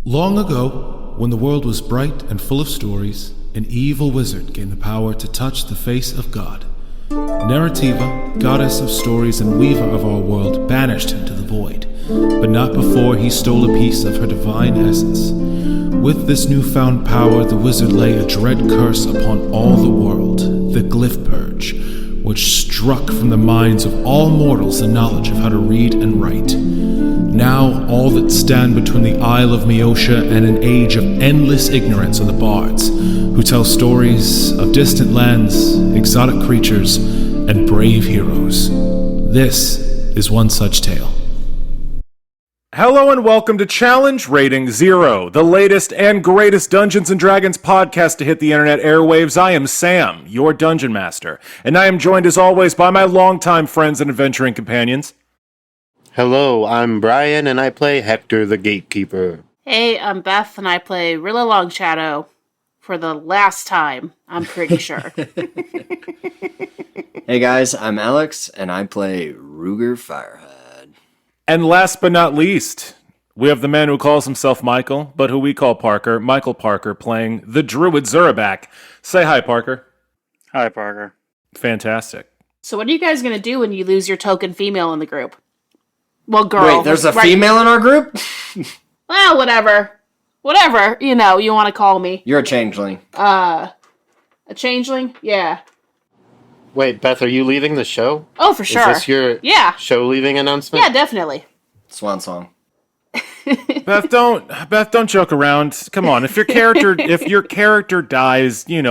Long ago, when the world was bright and full of stories, an evil wizard gained the power to touch the face of God. Narrativa, goddess of stories and weaver of our world, banished him to the void, but not before he stole a piece of her divine essence. With this newfound power, the wizard lay a dread curse upon all the world, the Glyph Purge, which struck from the minds of all mortals the knowledge of how to read and write. Now, all that stand between the Isle of Meotia and an age of endless ignorance are the bards, who tell stories of distant lands, exotic creatures, and brave heroes. This is one such tale. Hello and welcome to Challenge Rating Zero, the latest and greatest Dungeons & Dragons podcast to hit the internet airwaves. I am Sam, your Dungeon Master, and I am joined as always by my longtime friends and adventuring companions. Hello, I'm Brian, and I play Hektor the Gatekeeper. Hey, I'm Beth, and I play Rilla Longshadow for the last time, I'm pretty sure. Hey guys, I'm Alex, and I play Ruger Firehead. And last but not least, we have the man who calls himself Michael, but who we call Parker, Michael Parker, playing the druid Zurabak. Say hi, Parker. Hi, Parker. Fantastic. So what are you guys going to do when you lose your token female in the group? Well, girl. Wait, there's a female in our group? Well, whatever. Whatever, you want to call me. You're a changeling. A changeling? Yeah. Wait, Beth, are you leaving the show? Oh, for sure. Is this your show leaving announcement? Yeah, definitely. Swan song. Beth, don't joke around. Come on, if your character dies, I'm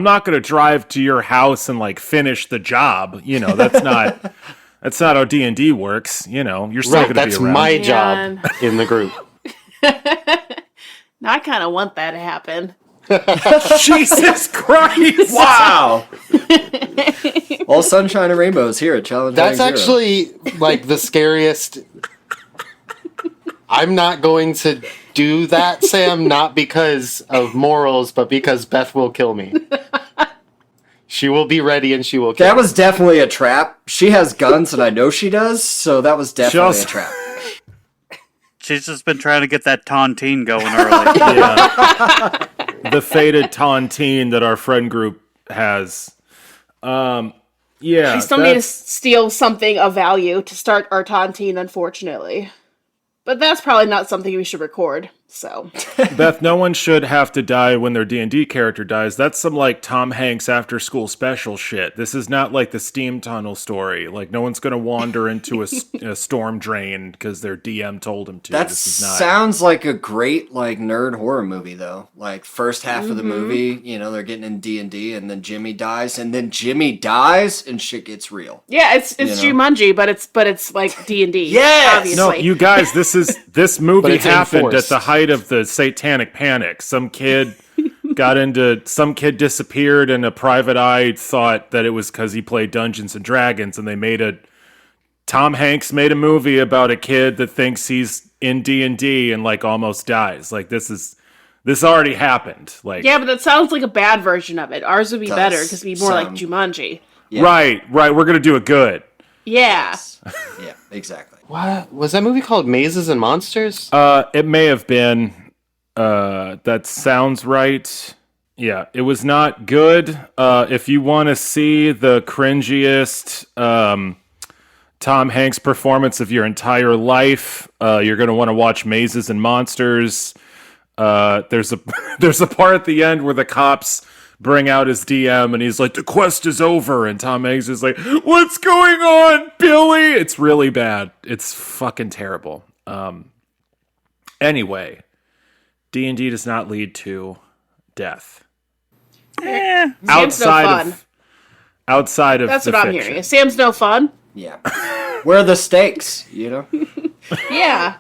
not going to drive to your house and finish the job. That's not how D&D works. You're still going to be around. That's my job in the group. Now I kind of want that to happen. Jesus Christ! Wow! All sunshine and rainbows here at Challenge That's Rating Zero. actually, the scariest... I'm not going to do that, Sam, not because of morals, but because Beth will kill me. She will be ready and she will kill me. That was definitely a trap. She has guns, and I know she does, so that was definitely a trap. She's just been trying to get that tontine going early. Yeah. The fated tontine that our friend group has. Yeah. We still need to steal something of value to start our tontine, unfortunately. But that's probably not something we should record, so. Beth, no one should have to die when their D&D character dies. That's some, Tom Hanks after-school special shit. This is not the steam tunnel story. No one's going to wander into a storm drain because their DM told him to. That this is not... sounds like a great, nerd horror movie, though. First half of the movie, they're getting in D&D, and then Jimmy dies, and shit gets real. Yeah, it's Jumanji, but it's D&D. Yes! Obviously. No, you guys, this movie happened at the height of the satanic panic. Some kid disappeared, and a private eye thought that it was because he played Dungeons and Dragons, and Tom Hanks made a movie about a kid that thinks he's in D&D and almost dies. This already happened. Yeah, but that sounds like a bad version of it. Ours would be better because it'd be more like Jumanji. Yeah. Right. We're gonna do it good. Yeah. Yeah, exactly. What? Was that movie called Mazes and Monsters? It may have been. That sounds right. Yeah, it was not good. If you want to see the cringiest Tom Hanks performance of your entire life, you're going to want to watch Mazes and Monsters. There's a part at the end where the cops bring out his DM, and he's like, the quest is over, and Tom Hanks is like, what's going on, Billy? It's really bad. It's fucking terrible. Anyway, D&D does not lead to death. Outside of that's the what I'm fiction. hearing. Sam's no fun. Yeah. Where are the stakes, Yeah.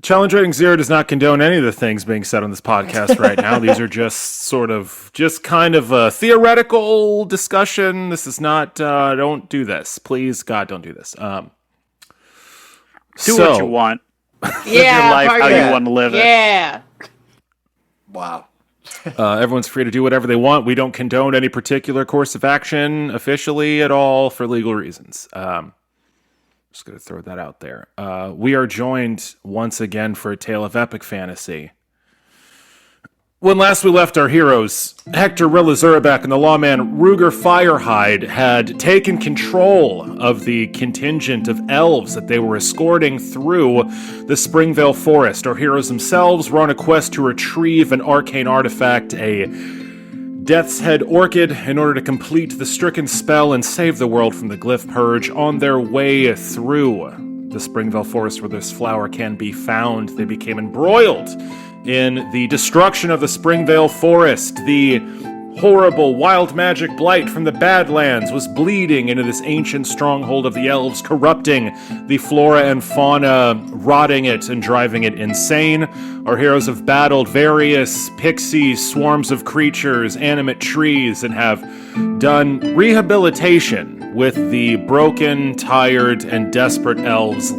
Challenge Rating Zero does not condone any of the things being said on this podcast right now. These are just kind of a theoretical discussion. This is not, don't do this. Please, God, don't do this. Do what you want. Yeah. Live your life how you want to live it. Yeah. Wow. Everyone's free to do whatever they want. We don't condone any particular course of action officially at all for legal reasons. Just going to throw that out there. We are joined once again for a tale of epic fantasy. When last we left our heroes, Hektor, Rilla, Zurabak, and the lawman Ruger Firehide had taken control of the contingent of elves that they were escorting through the Springvale Forest. Our heroes themselves were on a quest to retrieve an arcane artifact, a Death's Head Orchid, in order to complete the stricken spell and save the world from the Glyph Purge. On their way through the Springvale Forest where this flower can be found, they became embroiled in the destruction of the Springvale Forest. The horrible wild magic blight from the Badlands was bleeding into this ancient stronghold of the elves, corrupting the flora and fauna, rotting it and driving it insane. Our heroes have battled various pixies, swarms of creatures, animate trees, and have done rehabilitation with the broken, tired, and desperate elves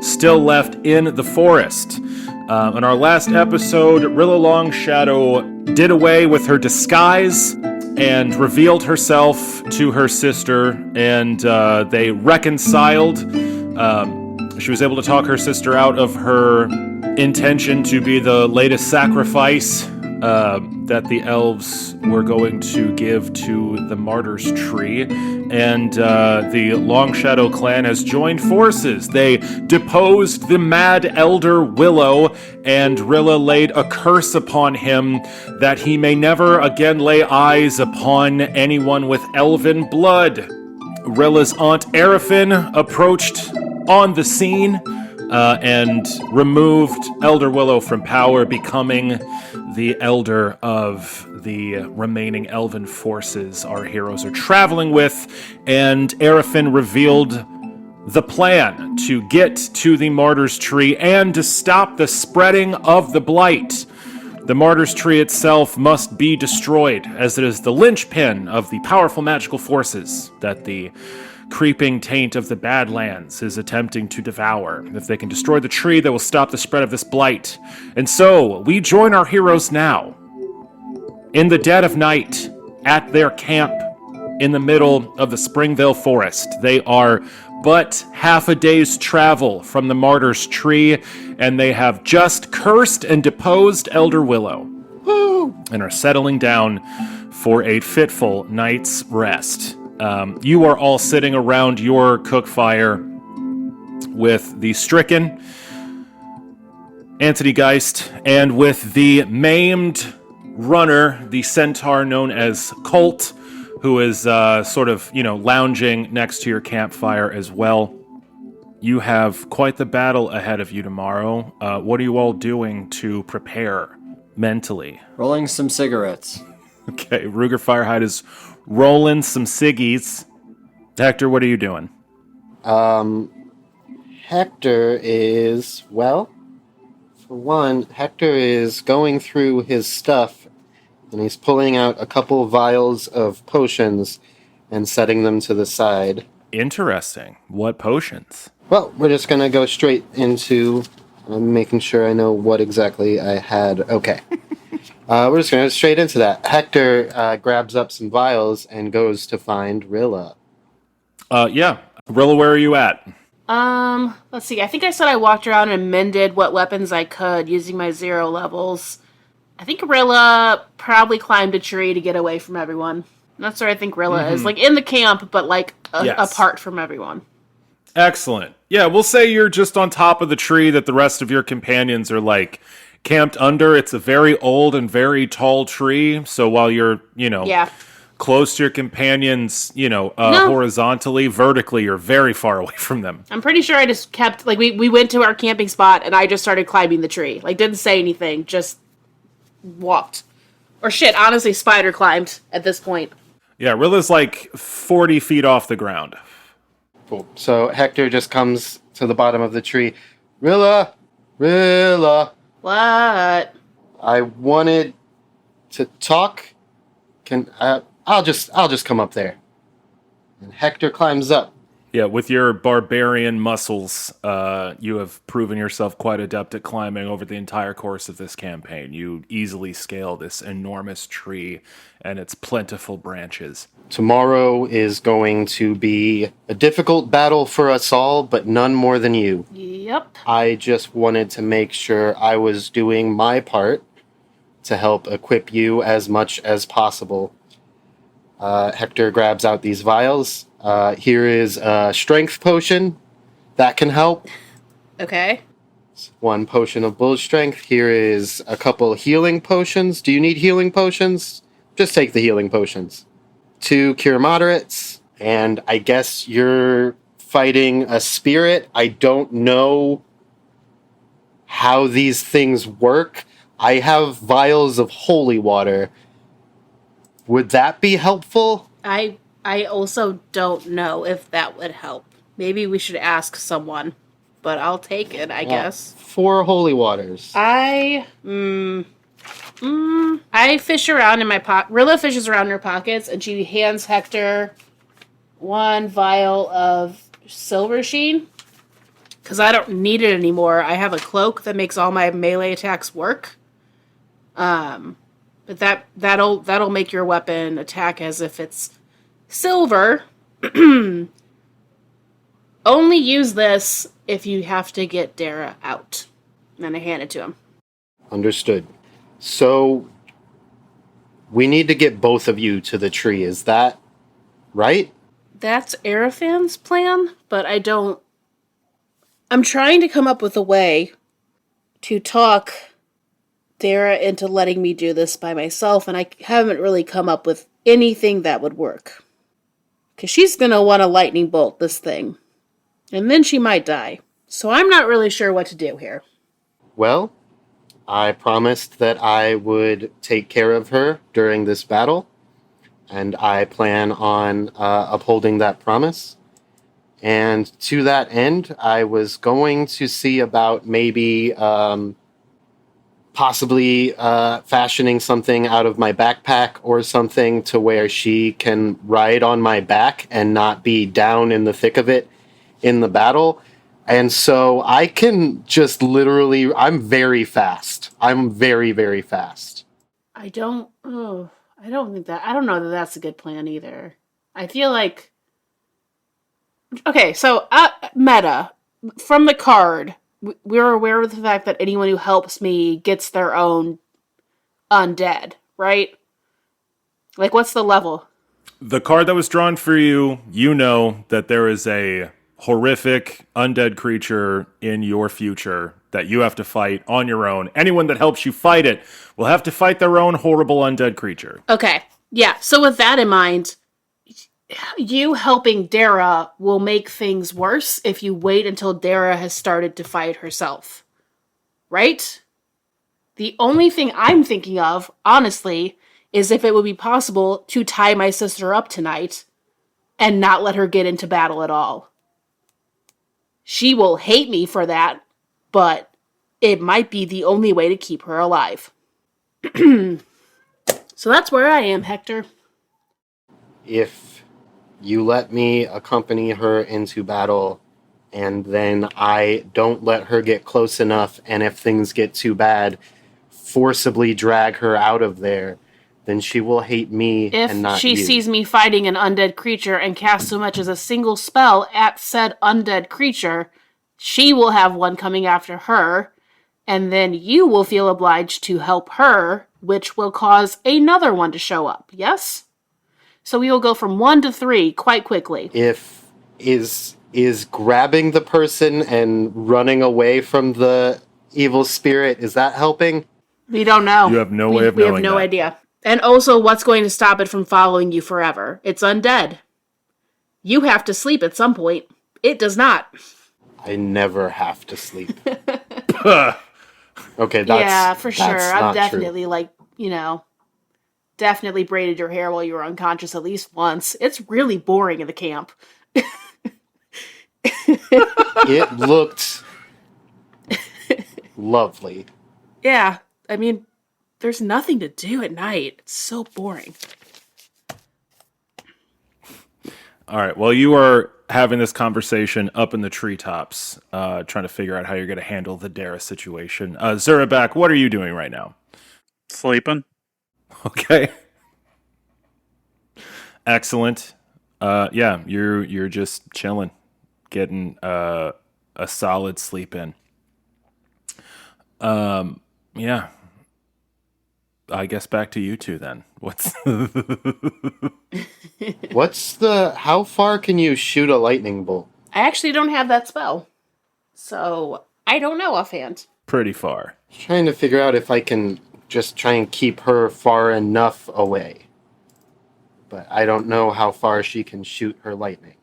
still left in the forest. In our last episode, Rilla Longshadow did away with her disguise and revealed herself to her sister, and they reconciled. She was able to talk her sister out of her intention to be the latest sacrifice that the elves were going to give to the Martyr's tree, and the Longshadow clan has joined forces. They deposed the mad Elder Willow, and Rilla laid a curse upon him that he may never again lay eyes upon anyone with elven blood. Rilla's aunt Arafin approached on the scene and removed Elder Willow from power, becoming the elder of the remaining elven forces our heroes are traveling with, and Arafin revealed the plan to get to the Martyr's Tree and to stop the spreading of the blight. The Martyr's Tree itself must be destroyed, as it is the linchpin of the powerful magical forces that the creeping taint of the Badlands is attempting to devour. If they can destroy the tree, they will stop the spread of this blight. And so, we join our heroes now, in the dead of night, at their camp in the middle of the Springvale Forest. They are but half a day's travel from the Martyr's Tree, and they have just cursed and deposed Elder Willow. Woo! And are settling down for a fitful night's rest. You are all sitting around your cook fire with the stricken Anthony Geist and with the maimed runner, the centaur known as Colt, who is sort of, lounging next to your campfire as well. You have quite the battle ahead of you tomorrow. What are you all doing to prepare mentally? Rolling some cigarettes. Okay, Ruger Firehide is rolling some ciggies. Hektor, what are you doing? Hektor is, well, for one, Hektor is going through his stuff, and he's pulling out a couple vials of potions and setting them to the side. Interesting. What potions? Well, we're just going to go straight into making sure I know what exactly I had. Okay. We're just going to go straight into that. Hektor grabs up some vials and goes to find Rilla. Yeah. Rilla, where are you at? Let's see. I think I said I walked around and mended what weapons I could using my 0 levels. I think Rilla probably climbed a tree to get away from everyone. That's where I think Rilla is. Like, in the camp, but, like, apart from everyone. Excellent. Yeah, we'll say you're just on top of the tree that the rest of your companions are, like, camped under. It's a very old and very tall tree, so while you're, close to your companions, horizontally, vertically, you're very far away from them. I'm pretty sure I just kept, like, we went to our camping spot, and I just started climbing the tree. Like, didn't say anything, just walked. Or shit, honestly, spider climbed at this point. Yeah, Rilla's, like, 40 feet off the ground. Cool. So Hektor just comes to the bottom of the tree. Rilla! What? I wanted to talk. I'll just come up there. And Hektor climbs up. Yeah, with your barbarian muscles, you have proven yourself quite adept at climbing over the entire course of this campaign. You easily scale this enormous tree and its plentiful branches. Tomorrow is going to be a difficult battle for us all, but none more than you. Yep. I just wanted to make sure I was doing my part to help equip you as much as possible. Hector grabs out these vials. Here is a strength potion that can help. Okay. 1 potion of bull strength. Here is a couple healing potions. Do you need healing potions? Just take the healing potions. 2 cure moderates. And I guess you're fighting a spirit. I don't know how these things work. I have vials of holy water. Would that be helpful? I also don't know if that would help. Maybe we should ask someone, but I'll take it, I guess. 4 holy waters. I fish around in my pocket. Rilla fishes around in her pockets, and she hands Hector 1 vial of silver sheen. Because I don't need it anymore. I have a cloak that makes all my melee attacks work. But that'll make your weapon attack as if it's silver. Only use this if you have to get Dara out. And then I hand it to him. Understood. So, we need to get both of you to the tree. Is that right? That's Arafan's plan, but I'm trying to come up with a way to talk Dara into letting me do this by myself, and I haven't really come up with anything that would work. Because she's going to want to lightning bolt this thing. And then she might die. So I'm not really sure what to do here. Well, I promised that I would take care of her during this battle, and I plan on upholding that promise. And to that end, I was going to see about maybe possibly fashioning something out of my backpack or something to where she can ride on my back and not be down in the thick of it in the battle. And so I can just literally, I'm very fast. I'm very, very fast. I don't know that that's a good plan either. I feel like... Okay, so meta. From the card, we're aware of the fact that anyone who helps me gets their own undead, right? Like, what's the level? The card that was drawn for you, you know that there is a horrific undead creature in your future that you have to fight on your own. Anyone that helps you fight it will have to fight their own horrible undead creature. Okay, yeah, so with that in mind, you helping Dara will make things worse if you wait until Dara has started to fight herself. Right? The only thing I'm thinking of, honestly, is if it would be possible to tie my sister up tonight and not let her get into battle at all. She will hate me for that, but it might be the only way to keep her alive. So that's where I am, Hector. If you let me accompany her into battle, and then I don't let her get close enough, and if things get too bad, forcibly drag her out of there, then she will hate me and not you. If she sees me fighting an undead creature and cast so much as a single spell at said undead creature, she will have one coming after her, and then you will feel obliged to help her, which will cause another one to show up, yes? So we will go from 1 to 3 quite quickly. Is grabbing the person and running away from the evil spirit, is that helping? We don't know. You have no way of knowing We have no that. idea. And also, what's going to stop it from following you forever? It's undead. You have to sleep at some point. It does not. I never have to sleep. Okay, Yeah, for sure. that's I've not definitely, definitely braided your hair while you were unconscious at least once. It's really boring in the camp. True. It looked lovely. Yeah, I mean, there's nothing to do at night. It's so boring. All right. Well, you are having this conversation up in the treetops, trying to figure out how you're going to handle the Dara situation. Zurabak, what are you doing right now? Sleeping. Okay. Excellent. Yeah, you're just chilling, getting a solid sleep in. Yeah. I guess back to you two then. How far can you shoot a lightning bolt? I actually don't have that spell. So, I don't know offhand. Pretty far. Trying to figure out if I can just try and keep her far enough away. But I don't know how far she can shoot her lightning.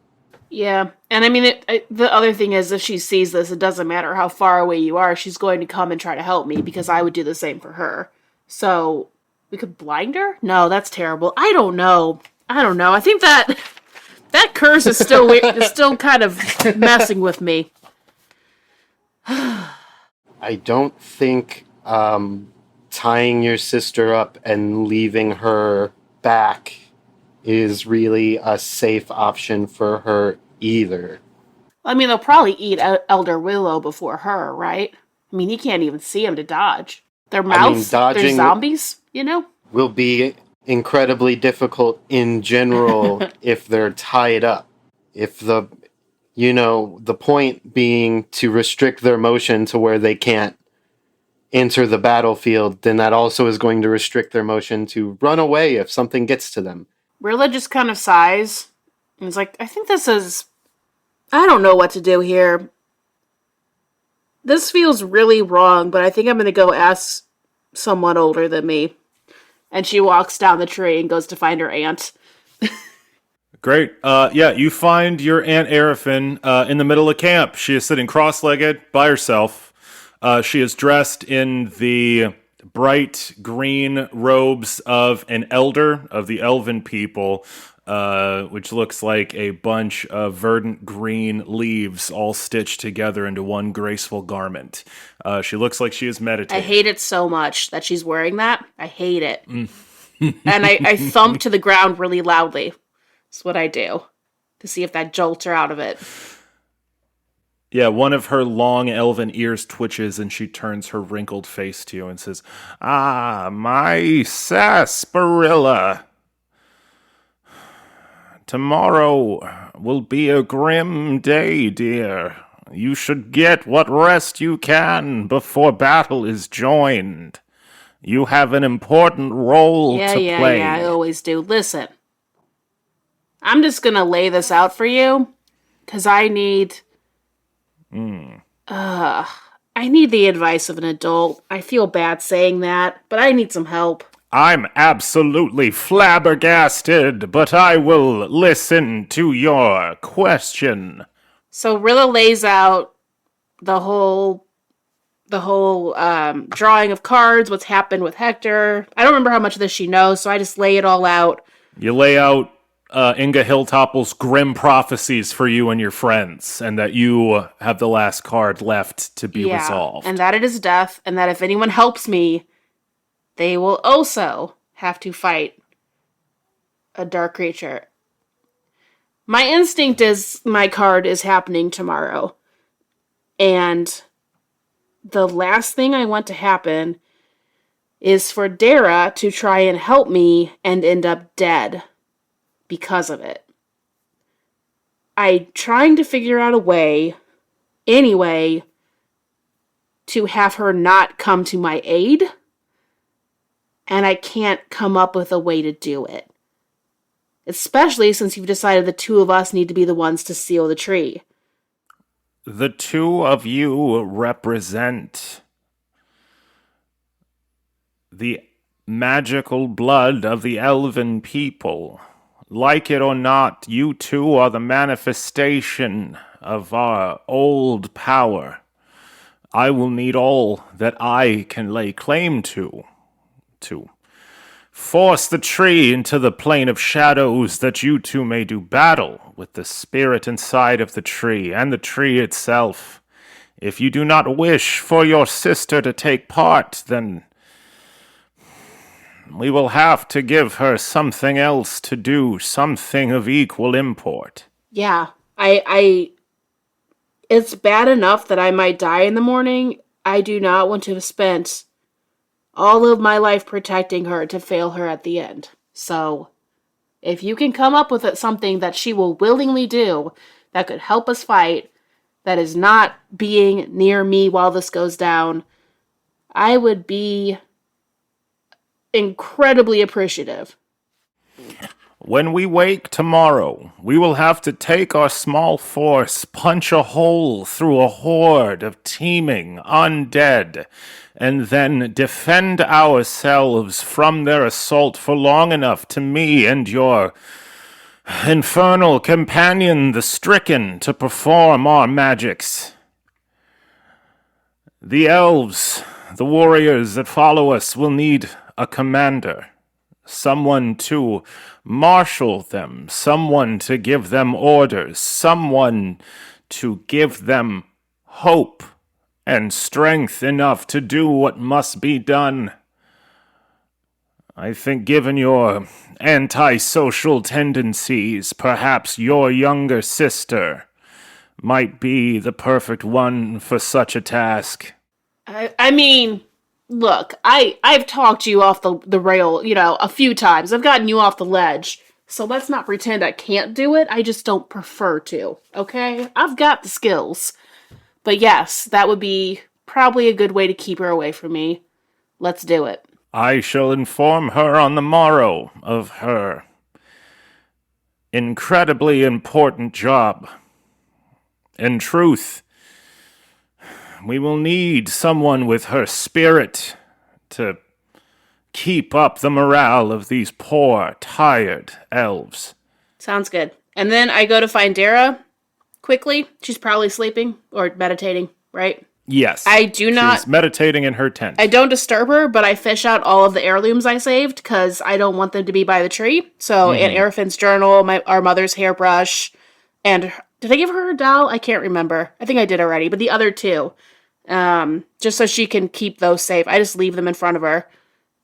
Yeah, and I mean, the other thing is, if she sees this, it doesn't matter how far away you are, she's going to come and try to help me, because I would do the same for her. So, we could blind her? No, that's terrible. I don't know. I think that curse is still weird, is still kind of messing with me. I don't think tying your sister up and leaving her back is really a safe option for her either. I mean, they'll probably eat Elder Willow before her, right? I mean, he can't even see him to dodge. Their mouths, they're zombies, you know? Will be incredibly difficult in general if they're tied up. If the point being to restrict their motion to where they can't enter the battlefield, then that also is going to restrict their motion to run away if something gets to them. Rilla just kind of sighs and is like, I don't know what to do here. This feels really wrong, but I think I'm going to go ask someone older than me. And she walks down the tree and goes to find her aunt. Great. Yeah, you find your Aunt Arafin in the middle of camp. She is sitting cross-legged by herself. She is dressed in the bright green robes of an elder of the elven people, which looks like a bunch of verdant green leaves all stitched together into one graceful garment. She looks like she is meditating. I hate it so much that she's wearing that. I hate it. And I thump to the ground really loudly. That's what I do to see if that jolts her out of it. Yeah, one of her long elven ears twitches and she turns her wrinkled face to you and says, "Ah, my sarsaparilla. Tomorrow will be a grim day, dear. You should get what rest you can before battle is joined. You have an important role to play." Yeah, I always do. Listen, I'm just gonna lay this out for you, because I need the advice of an adult. I feel bad saying that, but I need some help. I'm absolutely flabbergasted, but I will listen to your question. So Rilla lays out the whole drawing of cards, what's happened with Hektor. I don't remember how much of this she knows, so I just lay it all out. You lay out Inga Hilltopple's grim prophecies for you and your friends, and that you have the last card left to be resolved. And that it is death, and that if anyone helps me, they will also have to fight a dark creature. My instinct is my card is happening tomorrow. And the last thing I want to happen is for Dara to try and help me and end up dead because of it. I'm trying to figure out a way, anyway, to have her not come to my aid, and I can't come up with a way to do it. Especially since you've decided the two of us need to be the ones to seal the tree. The two of you represent the magical blood of the elven people. Like it or not, you two are the manifestation of our old power. I will need all that I can lay claim to force the tree into the plane of shadows, that you two may do battle with the spirit inside of the tree and the tree itself. If you do not wish for your sister to take part, then we will have to give her something else to do, something of equal import. Yeah, I it's bad enough that I might die in the morning. I do not want to have spent all of my life protecting her to fail her at the end. So, if you can come up with something that she will willingly do that could help us fight, that is not being near me while this goes down, I would be incredibly appreciative. When we wake tomorrow, we will have to take our small force, punch a hole through a horde of teeming undead, and then defend ourselves from their assault for long enough to me and your infernal companion, the Stricken, to perform our magics. The elves, the warriors that follow us, will need a commander. Someone to marshal them, someone to give them orders, someone to give them hope and strength enough to do what must be done. I think given your antisocial tendencies, perhaps your younger sister might be the perfect one for such a task. I mean, look, I've talked you off the rail, a few times. I've gotten you off the ledge. So let's not pretend I can't do it. I just don't prefer to, okay? I've got the skills. But yes, that would be probably a good way to keep her away from me. Let's do it. I shall inform her on the morrow of her incredibly important job. In truth, we will need someone with her spirit to keep up the morale of these poor, tired elves. Sounds good. And then I go to find Dara quickly. She's probably sleeping or meditating, right? Yes. I do not... She's meditating in her tent. I don't disturb her, but I fish out all of the heirlooms I saved because I don't want them to be by the tree. So Aunt Arafin's journal, our mother's hairbrush, and did I give her doll? I can't remember. I think I did already, but the other two. Just so she can keep those safe. I just leave them in front of her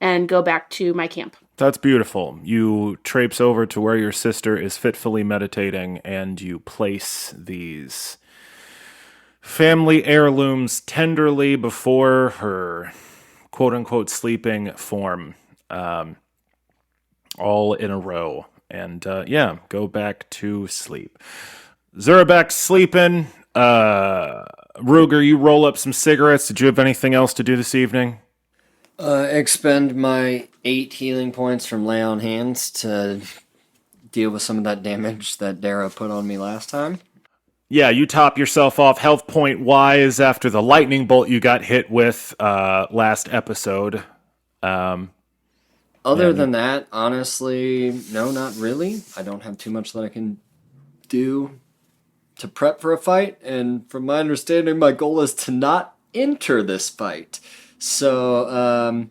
and go back to my camp. That's beautiful. You traipse over to where your sister is fitfully meditating, and you place these family heirlooms tenderly before her quote-unquote sleeping form, all in a row. And, go back to sleep. Zurabak's sleeping. Ruger, you roll up some cigarettes. Did you have anything else to do this evening? Expend my 8 healing points from Lay on Hands to deal with some of that damage that Dara put on me last time. Yeah, you top yourself off health point wise after the lightning bolt you got hit with last episode. Other than that, honestly, no, not really. I don't have too much that I can do to prep for a fight, and from my understanding, my goal is to not enter this fight. So, I'm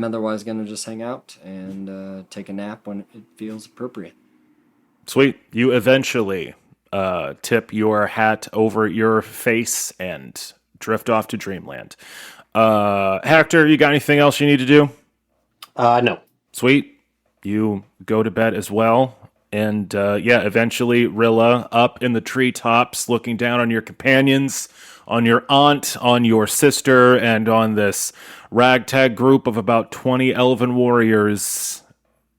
otherwise gonna just hang out and take a nap when it feels appropriate. Sweet. You eventually tip your hat over your face and drift off to dreamland. Hector, you got anything else you need to do? No. Sweet. You go to bed as well. And, eventually Rilla up in the treetops looking down on your companions, on your aunt, on your sister, and on this ragtag group of about 20 elven warriors.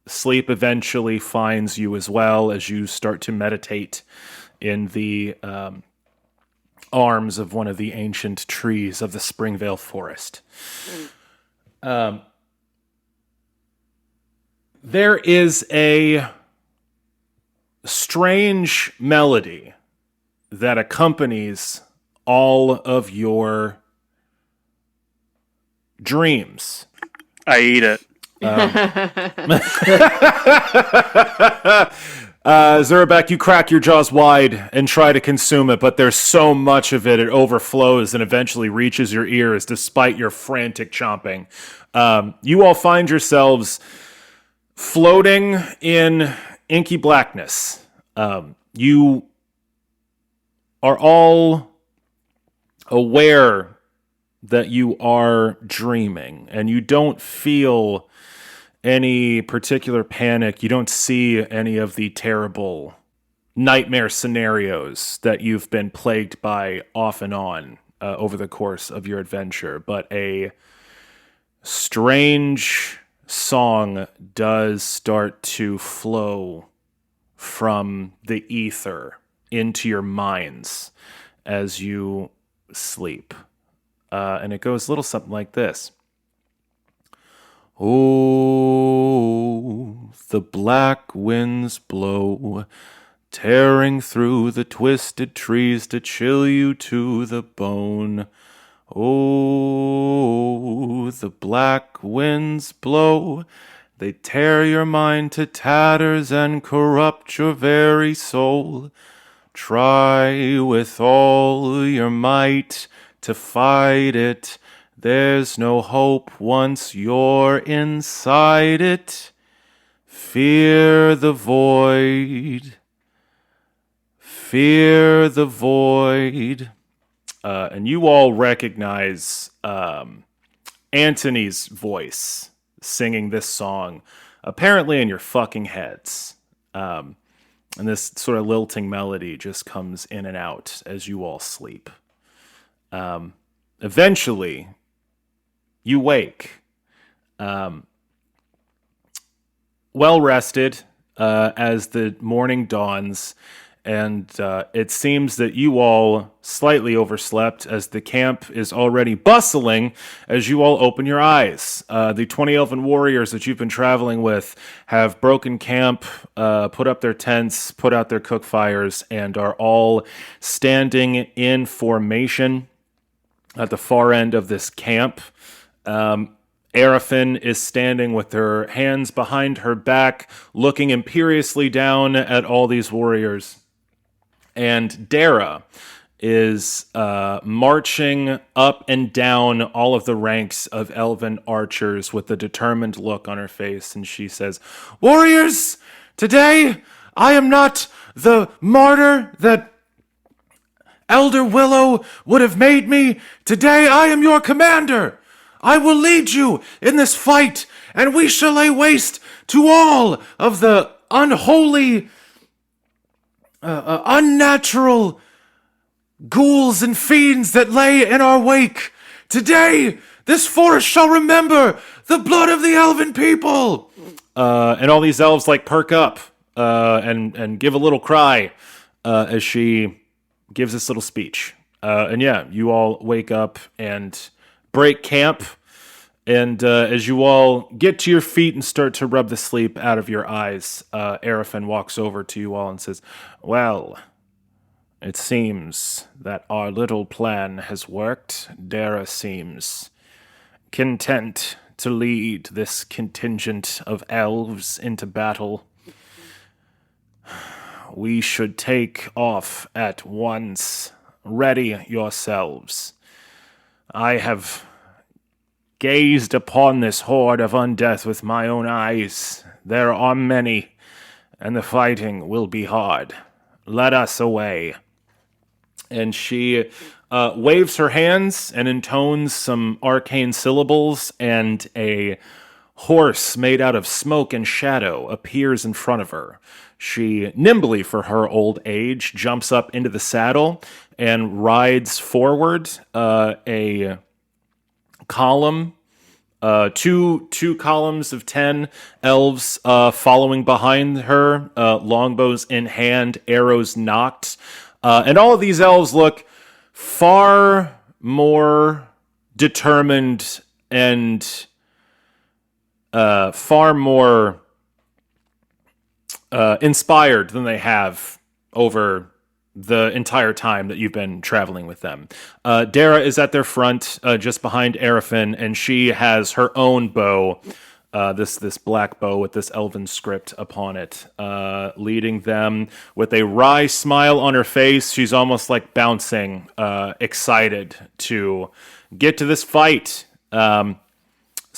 Sleep eventually finds you as well as you start to meditate in the arms of one of the ancient trees of the Springvale Forest. There is a strange melody that accompanies all of your dreams. I eat it. Zurabak, you crack your jaws wide and try to consume it, but there's so much of it, it overflows and eventually reaches your ears despite your frantic chomping. You all find yourselves floating in inky blackness. You are all aware that you are dreaming, and you don't feel any particular panic. You don't see any of the terrible nightmare scenarios that you've been plagued by off and on over the course of your adventure, but a strange song does start to flow from the ether into your minds as you sleep. And it goes a little something like this. Oh, the black winds blow, tearing through the twisted trees to chill you to the bone. Oh, the black winds blow, they tear your mind to tatters and corrupt your very soul. Try with all your might to fight it. There's no hope once you're inside it. Fear the void. Fear the void. And you all recognize Anthony's voice singing this song, apparently in your fucking heads. And this sort of lilting melody just comes in and out as you all sleep. Eventually, you wake, well rested, as the morning dawns, and it seems that you all slightly overslept as the camp is already bustling as you all open your eyes. The 20 elven warriors that you've been traveling with have broken camp, put up their tents, put out their cook fires, and are all standing in formation at the far end of this camp. Arafin is standing with her hands behind her back, looking imperiously down at all these warriors. And Dara is marching up and down all of the ranks of elven archers with a determined look on her face. And she says, "Warriors, today I am not the martyr that Elder Willow would have made me. Today I am your commander. I will lead you in this fight, and we shall lay waste to all of the unholy, unnatural ghouls and fiends that lay in our wake. Today, this forest shall remember the blood of the elven people." And all these elves perk up and give a little cry as she gives this little speech. And yeah, you all wake up and break camp. And as you all get to your feet and start to rub the sleep out of your eyes, Arafin walks over to you all and says, "Well, it seems that our little plan has worked. Dara seems content to lead this contingent of elves into battle. We should take off at once. Ready yourselves. I have gazed upon this horde of undeath with my own eyes. There are many, and the fighting will be hard. Let us away." And she waves her hands and intones some arcane syllables, and a horse made out of smoke and shadow appears in front of her. She, nimbly for her old age, jumps up into the saddle and rides forward a column, two columns of 10 elves following behind her, longbows in hand, arrows nocked. And all of these elves look far more determined and far more inspired than they have over the entire time that you've been traveling with them. Dara is at their front, just behind Arafin, and she has her own bow, this black bow with this elven script upon it, leading them with a wry smile on her face. She's almost bouncing, excited to get to this fight. So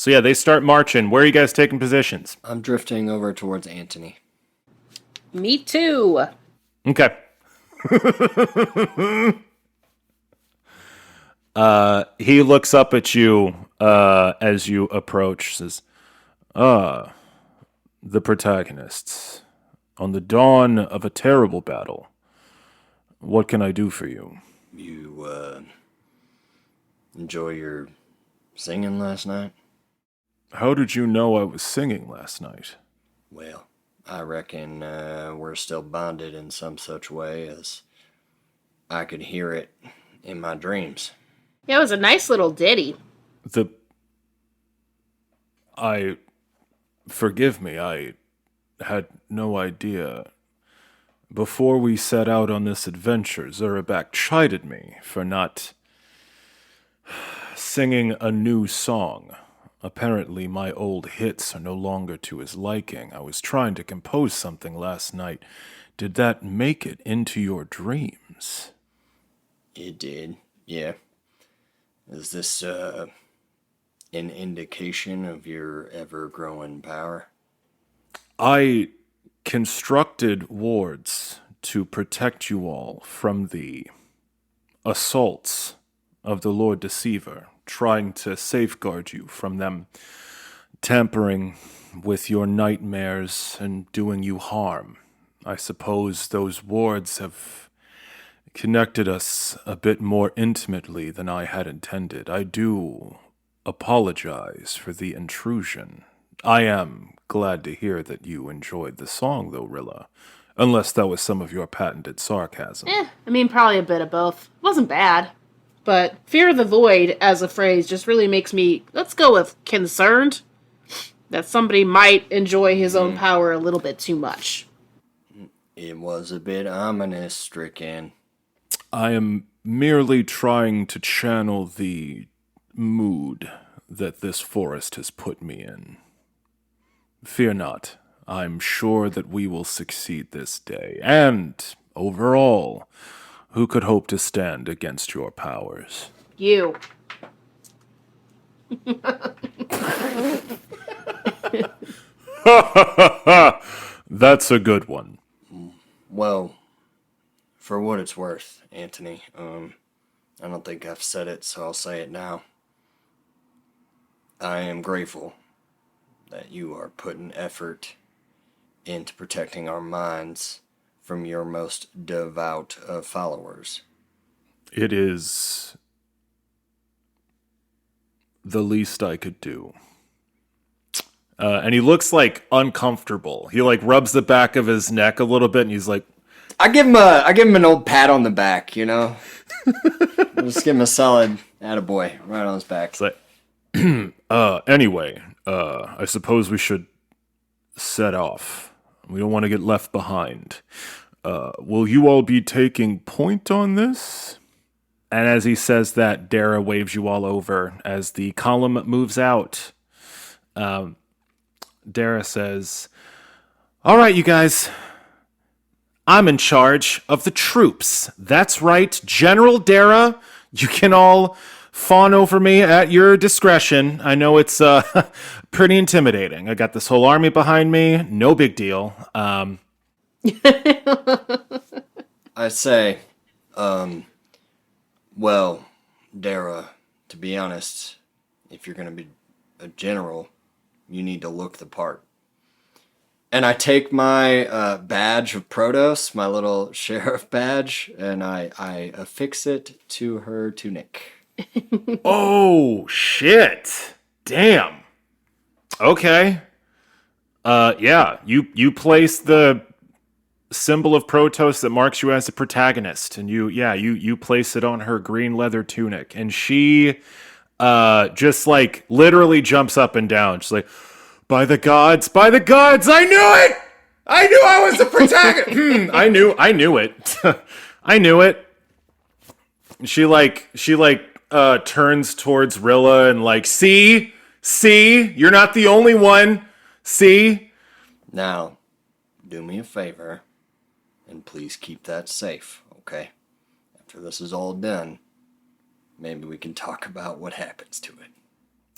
yeah, they start marching. Where are you guys taking positions? I'm drifting over towards Anthony. Me too. Okay. He looks up at you as you approach, says, "The protagonists. on the dawn of a terrible battle. What can I do for you? You, enjoy your singing last night? How did you know I was singing last night? Well, I reckon, we're still bonded in some such way as I could hear it in my dreams. Yeah, it was a nice little ditty. Forgive me, I had no idea. Before we set out on this adventure, Zurabak chided me for not singing a new song. Apparently, my old hits are no longer to his liking. I was trying to compose something last night. Did that make it into your dreams? It did, yeah. Is this, an indication of your ever-growing power? I constructed wards to protect you all from the assaults of the Lord Deceiver, trying to safeguard you from them tampering with your nightmares and doing you harm. I suppose those wards have connected us a bit more intimately than I had intended. I do apologize for the intrusion. I am glad to hear that you enjoyed the song, though, Rilla. Unless that was some of your patented sarcasm. I mean, probably a bit of both. It wasn't bad. But fear of the void as a phrase just really makes me, let's go with concerned, that somebody might enjoy his own power a little bit too much. It was a bit ominous, Stricken. I am merely trying to channel the mood that this forest has put me in. Fear not. I'm sure that we will succeed this day. And, overall, who could hope to stand against your powers? You. That's a good one. Well, for what it's worth, Anthony, I don't think I've said it, so I'll say it now. I am grateful that you are putting effort into protecting our minds from your most devout of followers. It is the least I could do. And he looks like uncomfortable. He like rubs the back of his neck a little bit, and he's like, I give him an old pat on the back, you know. I'll just give him a solid attaboy right on his back. It's like, anyway, I suppose we should set off. We don't want to get left behind. Will you all be taking point on this? And as he says that, Dara waves you all over as the column moves out. Dara says, all right, you guys. I'm in charge of the troops. That's right, General Dara. You can all fawn over me at your discretion. I know it's pretty intimidating. I got this whole army behind me. No big deal. I say, well, Dara, to be honest, if you're going to be a general, you need to look the part. And I take my badge of Protos, my little sheriff badge, and I affix it to her tunic. Oh, shit. Damn. Okay. Yeah, you place the symbol of Protos that marks you as a protagonist, and you place it on her green leather tunic, and she just like literally jumps up and down. She's like, by the gods, I knew it! I knew I was the protagonist! I knew it. I knew it. She turns towards Rilla and like, see, you're not the only one. See? Now, do me a favor, and please keep that safe, okay? After this is all done, maybe we can talk about what happens to it.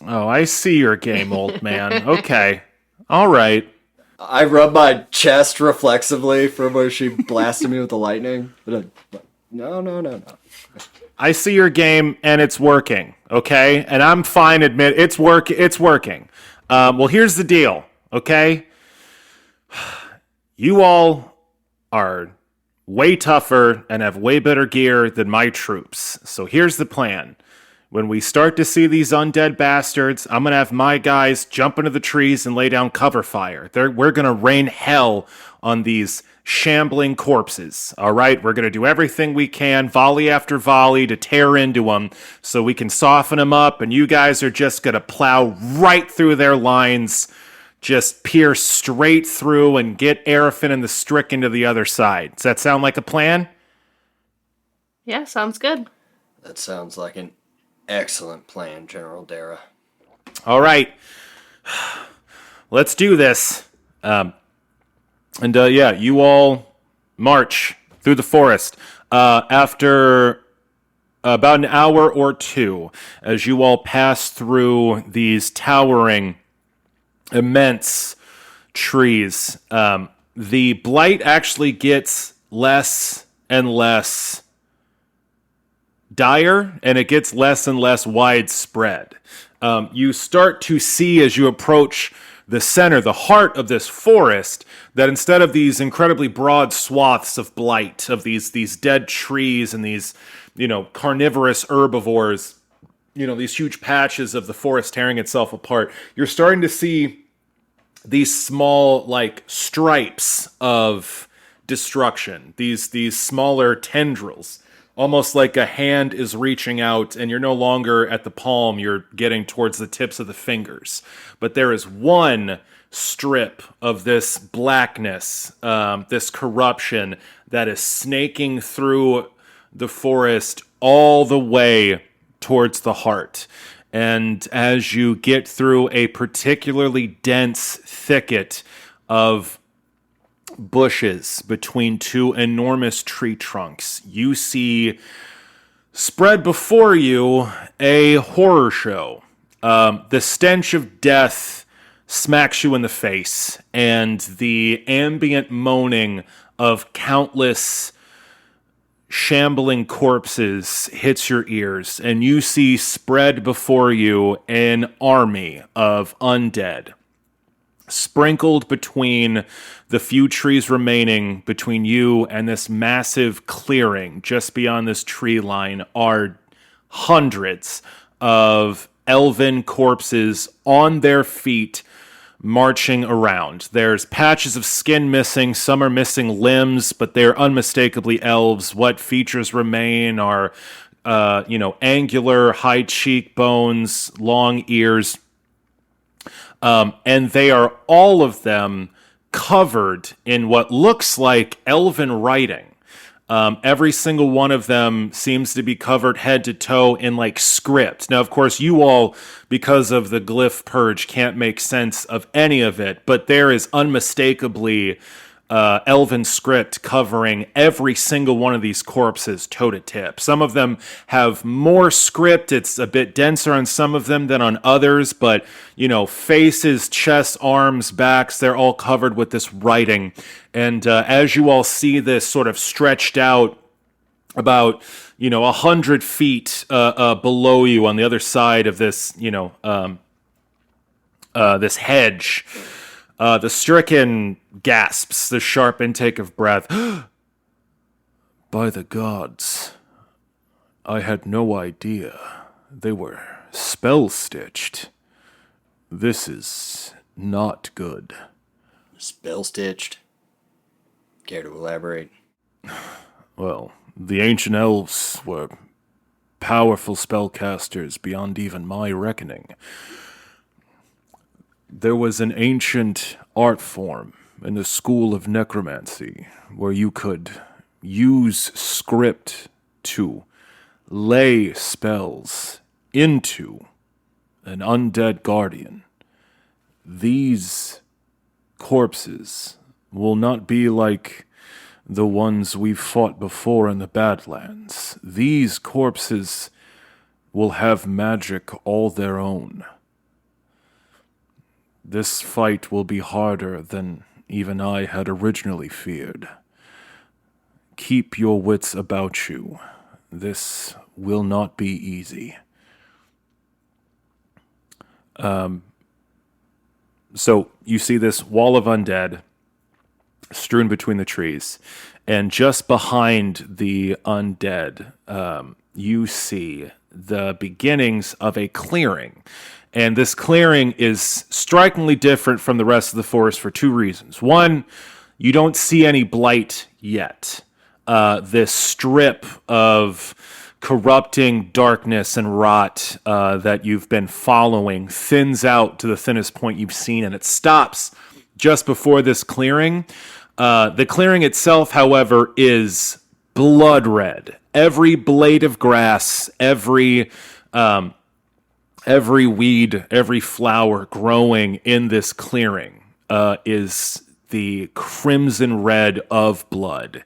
Oh, I see your game, old man. Okay. All right. I rub my chest reflexively from where she blasted me with the lightning. No. I see your game, and it's working, okay? And I'm fine it's working. Well, here's the deal, okay? You all are way tougher and have way better gear than my troops. So here's the plan. When we start to see these undead bastards, I'm going to have my guys jump into the trees and lay down cover fire. We're going to rain hell on these shambling corpses. All right, we're going to do everything we can, volley after volley, to tear into them so we can soften them up, and you guys are just going to plow right through their lines, just pierce straight through and get Arafin and the Stricken to the other side. Does that sound like a plan? Yeah, sounds good. That sounds like an excellent plan, General Dara. All right. Let's do this. You all march through the forest. After about an hour or two, as you all pass through these towering, immense trees, the blight actually gets less and less dire, and it gets less and less widespread. You start to see, as you approach the center, the heart of this forest, that instead of these incredibly broad swaths of blight, of these dead trees and these, carnivorous herbivores, these huge patches of the forest tearing itself apart, you're starting to see these small, stripes of destruction, these smaller tendrils, almost like a hand is reaching out and you're no longer at the palm, you're getting towards the tips of the fingers. But there is one strip of this blackness, this corruption that is snaking through the forest all the way towards the heart. And as you get through a particularly dense thicket of bushes between two enormous tree trunks, you see spread before you a horror show. The stench of death smacks you in the face, and the ambient moaning of countless shambling corpses hits your ears, and you see spread before you an army of undead. Sprinkled between the few trees remaining between you and this massive clearing just beyond this tree line are hundreds of elven corpses on their feet, marching around. There's patches of skin missing, some are missing limbs, but they're unmistakably elves. What features remain are, angular, high cheekbones, long ears. And they are all of them covered in what looks like elven writing. Every single one of them seems to be covered head to toe in script. Now, of course, you all, because of the glyph purge, can't make sense of any of it, but there is unmistakably elven script covering every single one of these corpses toe to tip. Some of them have more script. It's a bit denser on some of them than on others, but faces, chests, arms, backs, they're all covered with this writing. And as you all see this sort of stretched out about 100 feet below you on the other side of this this hedge, the stricken gasps the sharp intake of breath. By the gods, I had no idea they were spell-stitched. This is not good. Spell-stitched? Care to elaborate? Well, the ancient elves were powerful spellcasters beyond even my reckoning. There was an ancient art form in the school of necromancy where you could use script to lay spells into an undead guardian. These corpses will not be like the ones we've fought before in the Badlands. These corpses will have magic all their own. This fight will be harder than even I had originally feared. Keep your wits about you. This will not be easy. So you see this wall of undead strewn between the trees. And just behind the undead, you see the beginnings of a clearing. And this clearing is strikingly different from the rest of the forest for two reasons. One, you don't see any blight yet. This strip of corrupting darkness and rot that you've been following thins out to the thinnest point you've seen, and it stops just before this clearing. The clearing itself, however, is blood red. Every blade of grass, every weed, every flower growing in this clearing is the crimson red of blood.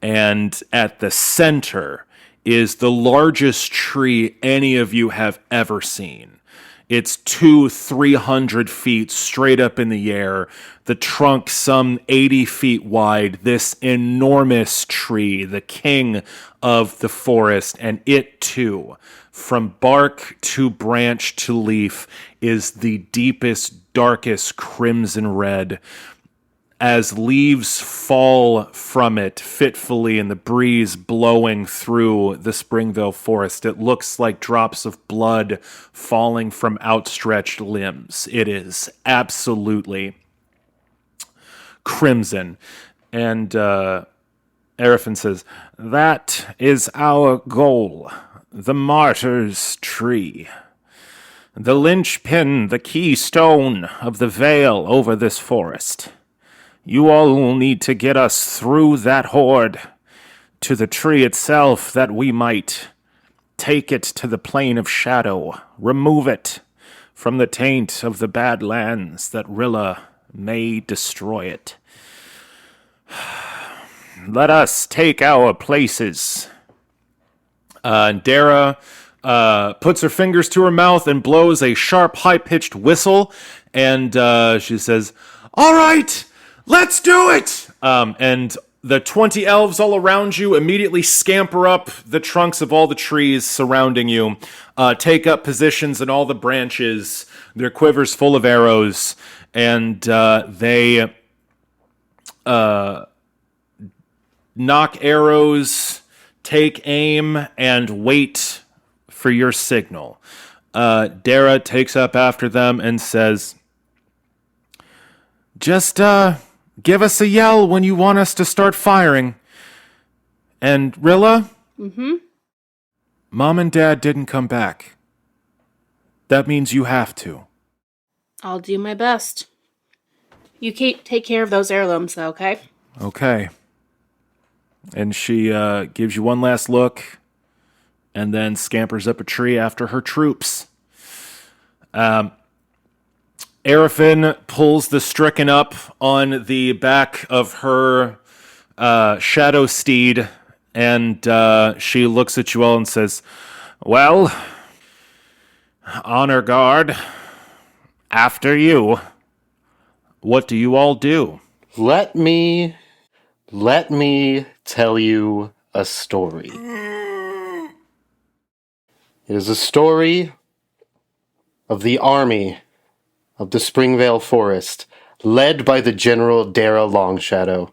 And at the center is the largest tree any of you have ever seen. It's 200-300 feet straight up in the air, the trunk some 80 feet wide, this enormous tree, the king of the forest, and it too, from bark to branch to leaf, is the deepest, darkest crimson red. As leaves fall from it fitfully in the breeze blowing through the Springvale forest, it looks like drops of blood falling from outstretched limbs. It is absolutely crimson. And Arifin says, "That is our goal, the Martyr's Tree. The linchpin, the keystone of the veil over this forest. You all will need to get us through that horde to the tree itself, that we might take it to the plane of shadow, remove it from the taint of the Badlands, that Rilla may destroy it. Let us take our places." Dara puts her fingers to her mouth and blows a sharp, high-pitched whistle, and she says, "All right! Let's do it!" And the 20 elves all around you immediately scamper up the trunks of all the trees surrounding you, take up positions in all the branches, their quivers full of arrows, and they knock arrows, take aim, and wait for your signal. Dara takes up after them and says, "Just, give us a yell when you want us to start firing. And Rilla?" Mm-hmm. Mom and Dad didn't come back. That means you have to. I'll do my best. You take care of those heirlooms, though, okay? Okay. And she gives you one last look and then scampers up a tree after her troops. Arifin pulls the stricken up on the back of her shadow steed, and she looks at you all and says, "Well, honor guard, after you. What do you all do?" Let me tell you a story. It is a story of the army of the Springvale Forest, led by the General Dara Longshadow,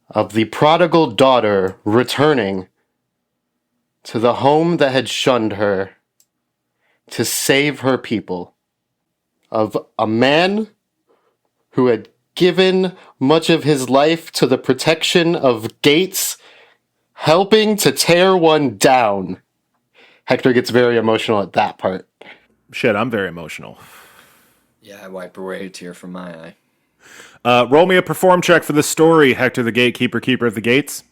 of the prodigal daughter returning to the home that had shunned her to save her people, of a man who had given much of his life to the protection of gates, helping to tear one down. Hector gets very emotional at that part. Shit, I'm very emotional. Yeah, I wipe away a tear from my eye. Roll me a perform check for the story, Hector the Gatekeeper, Keeper of the Gates.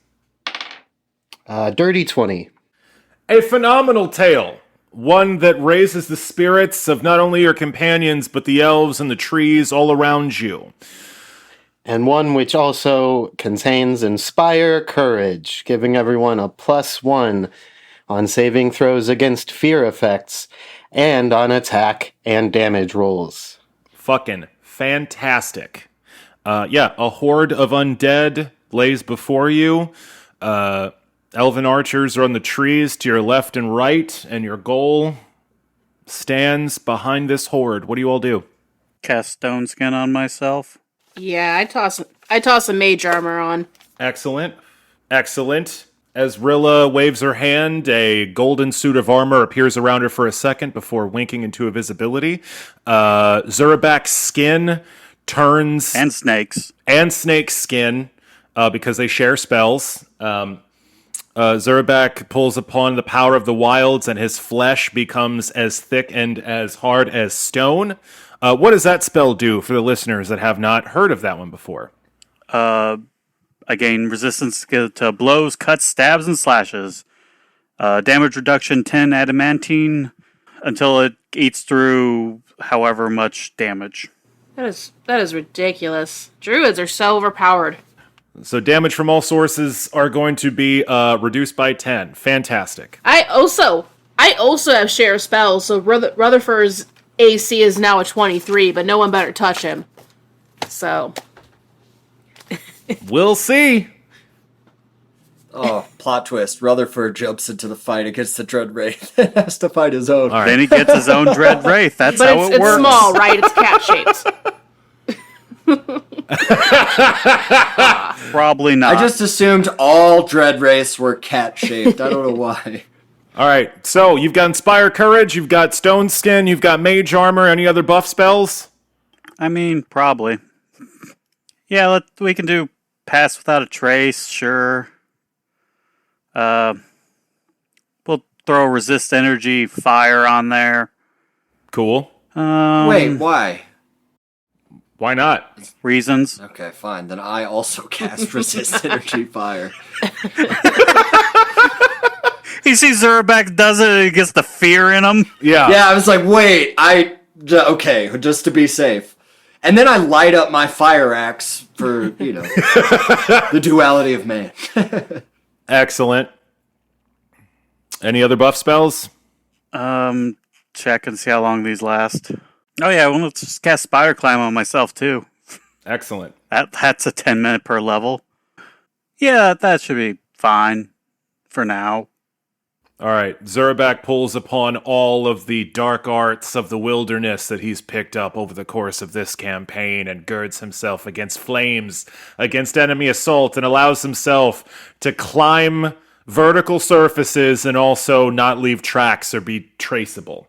Dirty 20. A phenomenal tale. One that raises the spirits of not only your companions, but the elves and the trees all around you. And one which also contains Inspire Courage, giving everyone a +1 on saving throws against fear effects, and on attack and damage rolls. Fucking fantastic. A horde of undead lays before you. Elven archers are on the trees to your left and right, and your goal stands behind this horde. What do you all do? Cast stone skin on myself. Yeah, I toss a mage armor on. Excellent. Excellent. As Rilla waves her hand, a golden suit of armor appears around her for a second before winking into invisibility. Zurabak's skin turns... And snakes. And Snake's skin, because they share spells. Zurabak pulls upon the power of the wilds, and his flesh becomes as thick and as hard as stone. What does that spell do for the listeners that have not heard of that one before? I gain resistance to blows, cuts, stabs, and slashes. Damage reduction 10 adamantine until it eats through however much damage. That is ridiculous. Druids are so overpowered. So damage from all sources are going to be reduced by 10. Fantastic. I also have share spells, so Rutherford's AC is now a 23, but no one better touch him. So We'll see. Oh, plot twist. Rutherford jumps into the fight against the Dread Wraith and has to fight his own. All right. Then he gets his own Dread Wraith. That's but how it it's works. small, right? It's cat shaped. Probably not. I just assumed all Dread Wraiths were cat-shaped. I don't know why. All right. So you've got Inspire Courage, you've got Stone Skin, you've got Mage Armor. Any other buff spells? I mean, probably. Yeah, we can do Pass Without a Trace, sure. We'll throw Resist Energy, Fire on there. Cool. Wait, why? Why not? Reasons. Okay, fine. Then I also cast Resist Energy Fire. He sees Zurabak does it and he gets the fear in him. Yeah. Yeah, I was like, wait, okay, just to be safe. And then I light up my fire axe for, the duality of man. Excellent. Any other buff spells? Check and see how long these last. Oh yeah, well, let's just cast Spider Climb on myself too. Excellent. That's a 10-minute per level. Yeah, that should be fine for now. All right. Zurabak pulls upon all of the dark arts of the wilderness that he's picked up over the course of this campaign and girds himself against flames, against enemy assault, and allows himself to climb vertical surfaces and also not leave tracks or be traceable.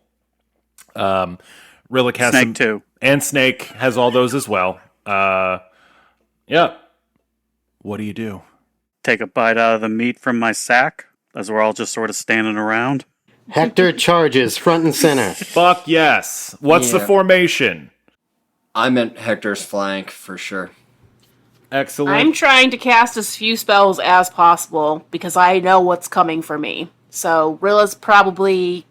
Rilla casts Snake too. And Snake has all those as well. Yeah. What do you do? Take a bite out of the meat from my sack as we're all just sort of standing around. Hektor charges front and center. Fuck yes. What's the Yeah. formation? I meant Hector's flank for sure. Excellent. I'm trying to cast as few spells as possible because I know what's coming for me. So Rilla's probably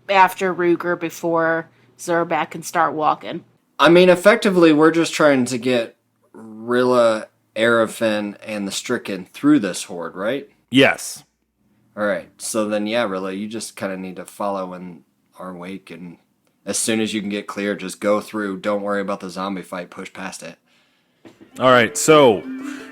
after Ruger before Zurabak can start walking. I mean, effectively, we're just trying to get Rilla, Arafin, and the Stricken through this horde, right? Yes. All right. So then, yeah, Rilla, you just kind of need to follow in our wake, and as soon as you can get clear, just go through. Don't worry about the zombie fight. Push past it. All right, so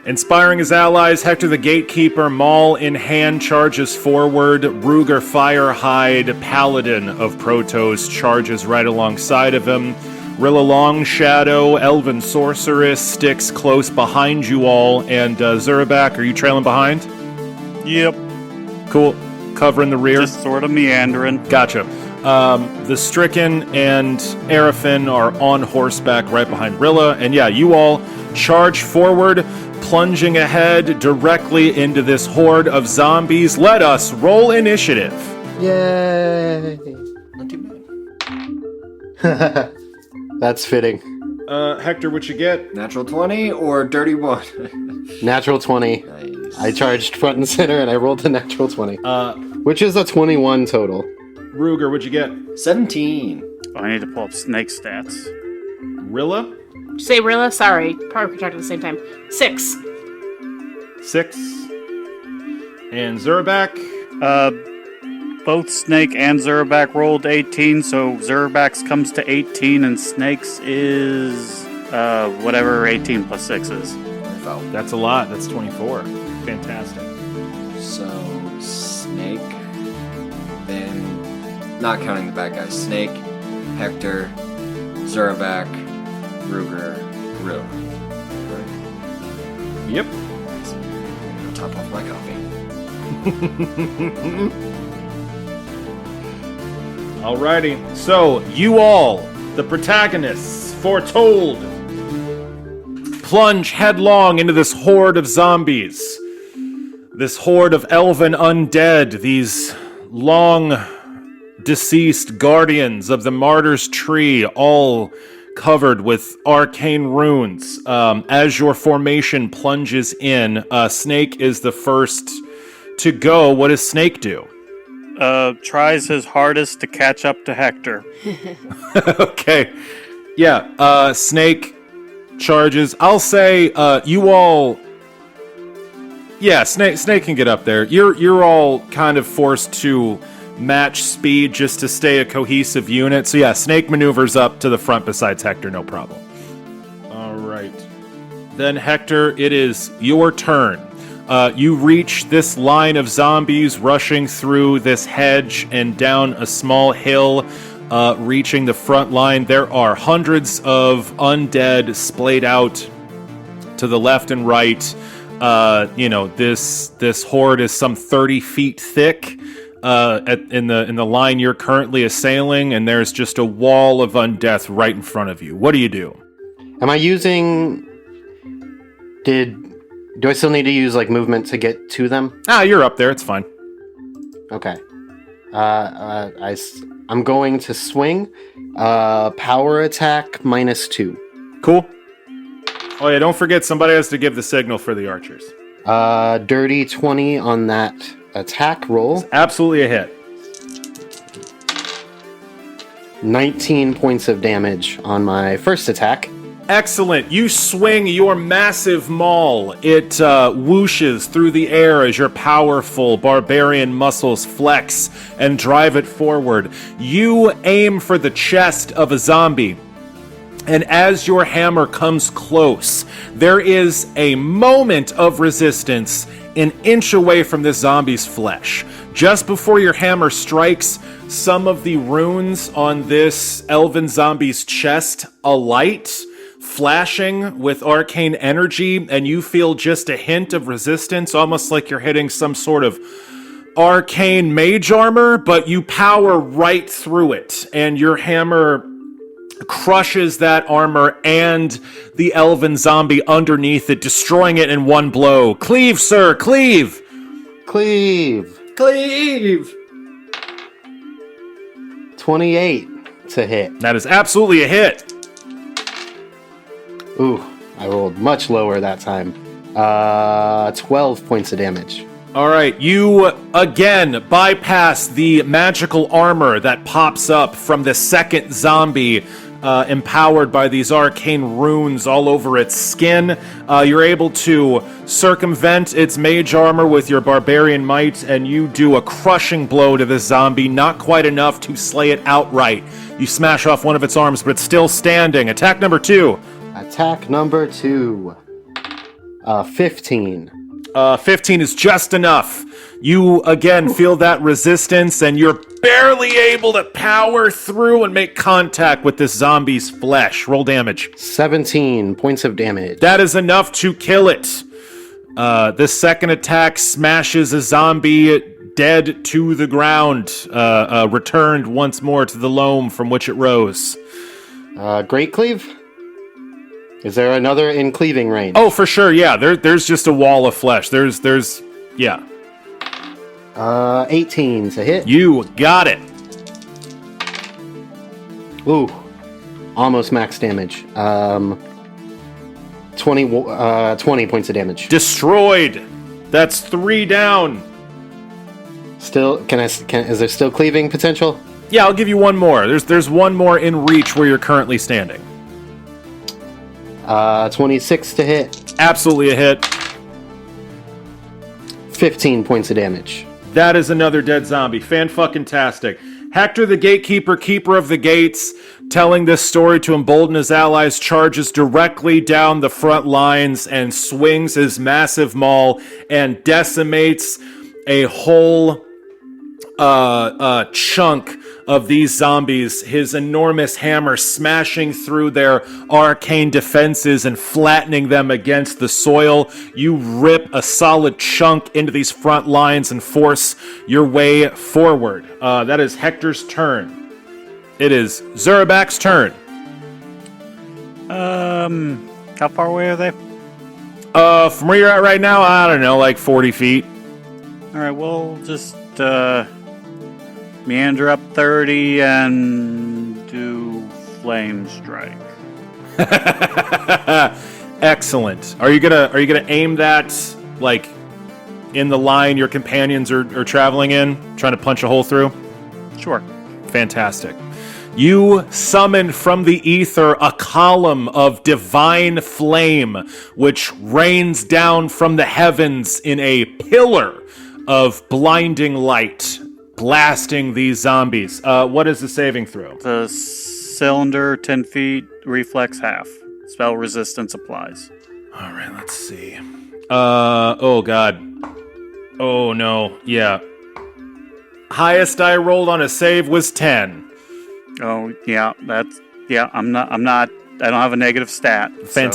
inspiring his allies, Hektor the Gatekeeper, maul in hand, charges forward. Ruger Firehide, Paladin of Protos, charges right alongside of him. Rilla Long Shadow, Elven Sorceress, sticks close behind you all. And Zurabak, are you trailing behind? Yep. Cool. Covering the rear. Just sort of meandering. Gotcha. The Stricken and Arafin are on horseback right behind Rilla. And yeah, you all charge forward, plunging ahead directly into this horde of zombies. Let us roll initiative. Yay! Not too bad. That's fitting. Hektor, what you get? Natural 20 or dirty 1? Natural 20. Nice. I charged front and center and I rolled a natural 20. Which is a 21 total. Ruger, what'd you get? 17. Oh, I need to pull up snake stats. Rilla? Did you say Rilla? Sorry. Probably talked at the same time. 6. 6. And Zurabak? Both Snake and Zurabak rolled 18, so Zurabak's comes to 18, and Snake's is whatever 18 plus 6 is. That's a lot. That's 24. Fantastic. So, Snake, then, not counting the bad guys, Snake, Hektor, Zurabak, Ruger, Rilla. Yep. I'll top off my coffee. Alrighty. So, you all, the protagonists, foretold, plunge headlong into this horde of zombies. This horde of elven undead, these long deceased guardians of the Martyr's tree, all covered with arcane runes. As your formation plunges in, Snake is the first to go. What does Snake do? Tries his hardest to catch up to Hektor. Okay. Yeah, Snake charges. I'll say, you all... Yeah, Snake can get up there. You're all kind of forced to match speed just to stay a cohesive unit. So yeah, Snake maneuvers up to the front besides Hektor, no problem. All right. Then Hektor, it is your turn. You reach this line of zombies rushing through this hedge and down a small hill, reaching the front line. There are hundreds of undead splayed out to the left and right. This horde is some 30 feet thick in the line you're currently assailing, and there's just a wall of undeath right in front of you. What do you do? Am I using... Do I still need to use, like, movement to get to them? You're up there. It's fine. Okay. I'm going to swing. Power attack -2. Cool. Oh yeah, don't forget somebody has to give the signal for the archers. Dirty 20 on that attack roll. Absolutely a hit. 19 points of damage on my first attack. Excellent. You swing your massive maul. It whooshes through the air as your powerful barbarian muscles flex and drive it forward. You aim for the chest of a zombie. And as your hammer comes close, there is a moment of resistance an inch away from this zombie's flesh. Just before your hammer strikes, some of the runes on this elven zombie's chest alight, flashing with arcane energy, and you feel just a hint of resistance, almost like you're hitting some sort of arcane mage armor, but you power right through it, and your hammer crushes that armor and the elven zombie underneath it, destroying it in one blow. Cleave, sir, cleave! Cleave! 28 to hit. That is absolutely a hit. Ooh, I rolled much lower that time. 12 points of damage. All right, you again bypass the magical armor that pops up from the second zombie, empowered by these arcane runes all over its skin. You're able to circumvent its mage armor with your barbarian might, and you do a crushing blow to the zombie, not quite enough to slay it outright. You smash off one of its arms, but it's still standing. Attack number 2. Attack number 2. 15. 15 is just enough. You, again, feel that resistance, and you're barely able to power through and make contact with this zombie's flesh. Roll damage. 17 points of damage. That is enough to kill it. This second attack smashes a zombie dead to the ground, returned once more to the loam from which it rose. Great Cleave? Is there another in cleaving range? Oh, for sure, yeah. There's just a wall of flesh. Yeah. 18 to hit. You got it. Ooh, almost max damage. 20 points of damage. Destroyed. That's 3 down. Still, is there still cleaving potential? Yeah, I'll give you one more. There's one more in reach where you're currently standing. 26 to hit. Absolutely a hit. 15 points of damage. That is another dead zombie. Fan-fucking-tastic. Hektor, the gatekeeper, keeper of the gates, telling this story to embolden his allies, charges directly down the front lines and swings his massive maul and decimates a whole chunk of these zombies, his enormous hammer smashing through their arcane defenses and flattening them against the soil. You rip a solid chunk into these front lines and force your way forward. That is Hector's turn. It is Zurabak's turn. How far away are they? From where you're at right now, I don't know, like 40 feet. All right, we'll just meander up 30 and do flame strike. Excellent. Are you gonna aim that like in the line your companions are traveling in, trying to punch a hole through? Sure. Fantastic. You summon from the ether a column of divine flame, which rains down from the heavens in a pillar of blinding light, blasting these zombies. What is the saving throw? The cylinder, 10 feet, reflex half. Spell resistance applies. All right, let's see. Oh god. Oh no, yeah. Highest I rolled on a save was 10. Oh, yeah, I don't have a negative stat. So.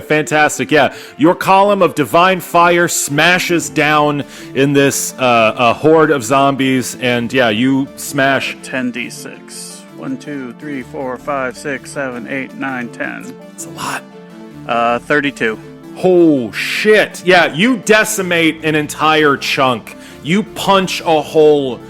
Fantastic, yeah. Your column of divine fire smashes down in this horde of zombies, and yeah, you smash 10d6. 1, 2, 3, 4, 5, 6, 7, 8, 9, 10. It's a lot. 32. Oh, shit. Yeah, you decimate an entire chunk. You punch a hole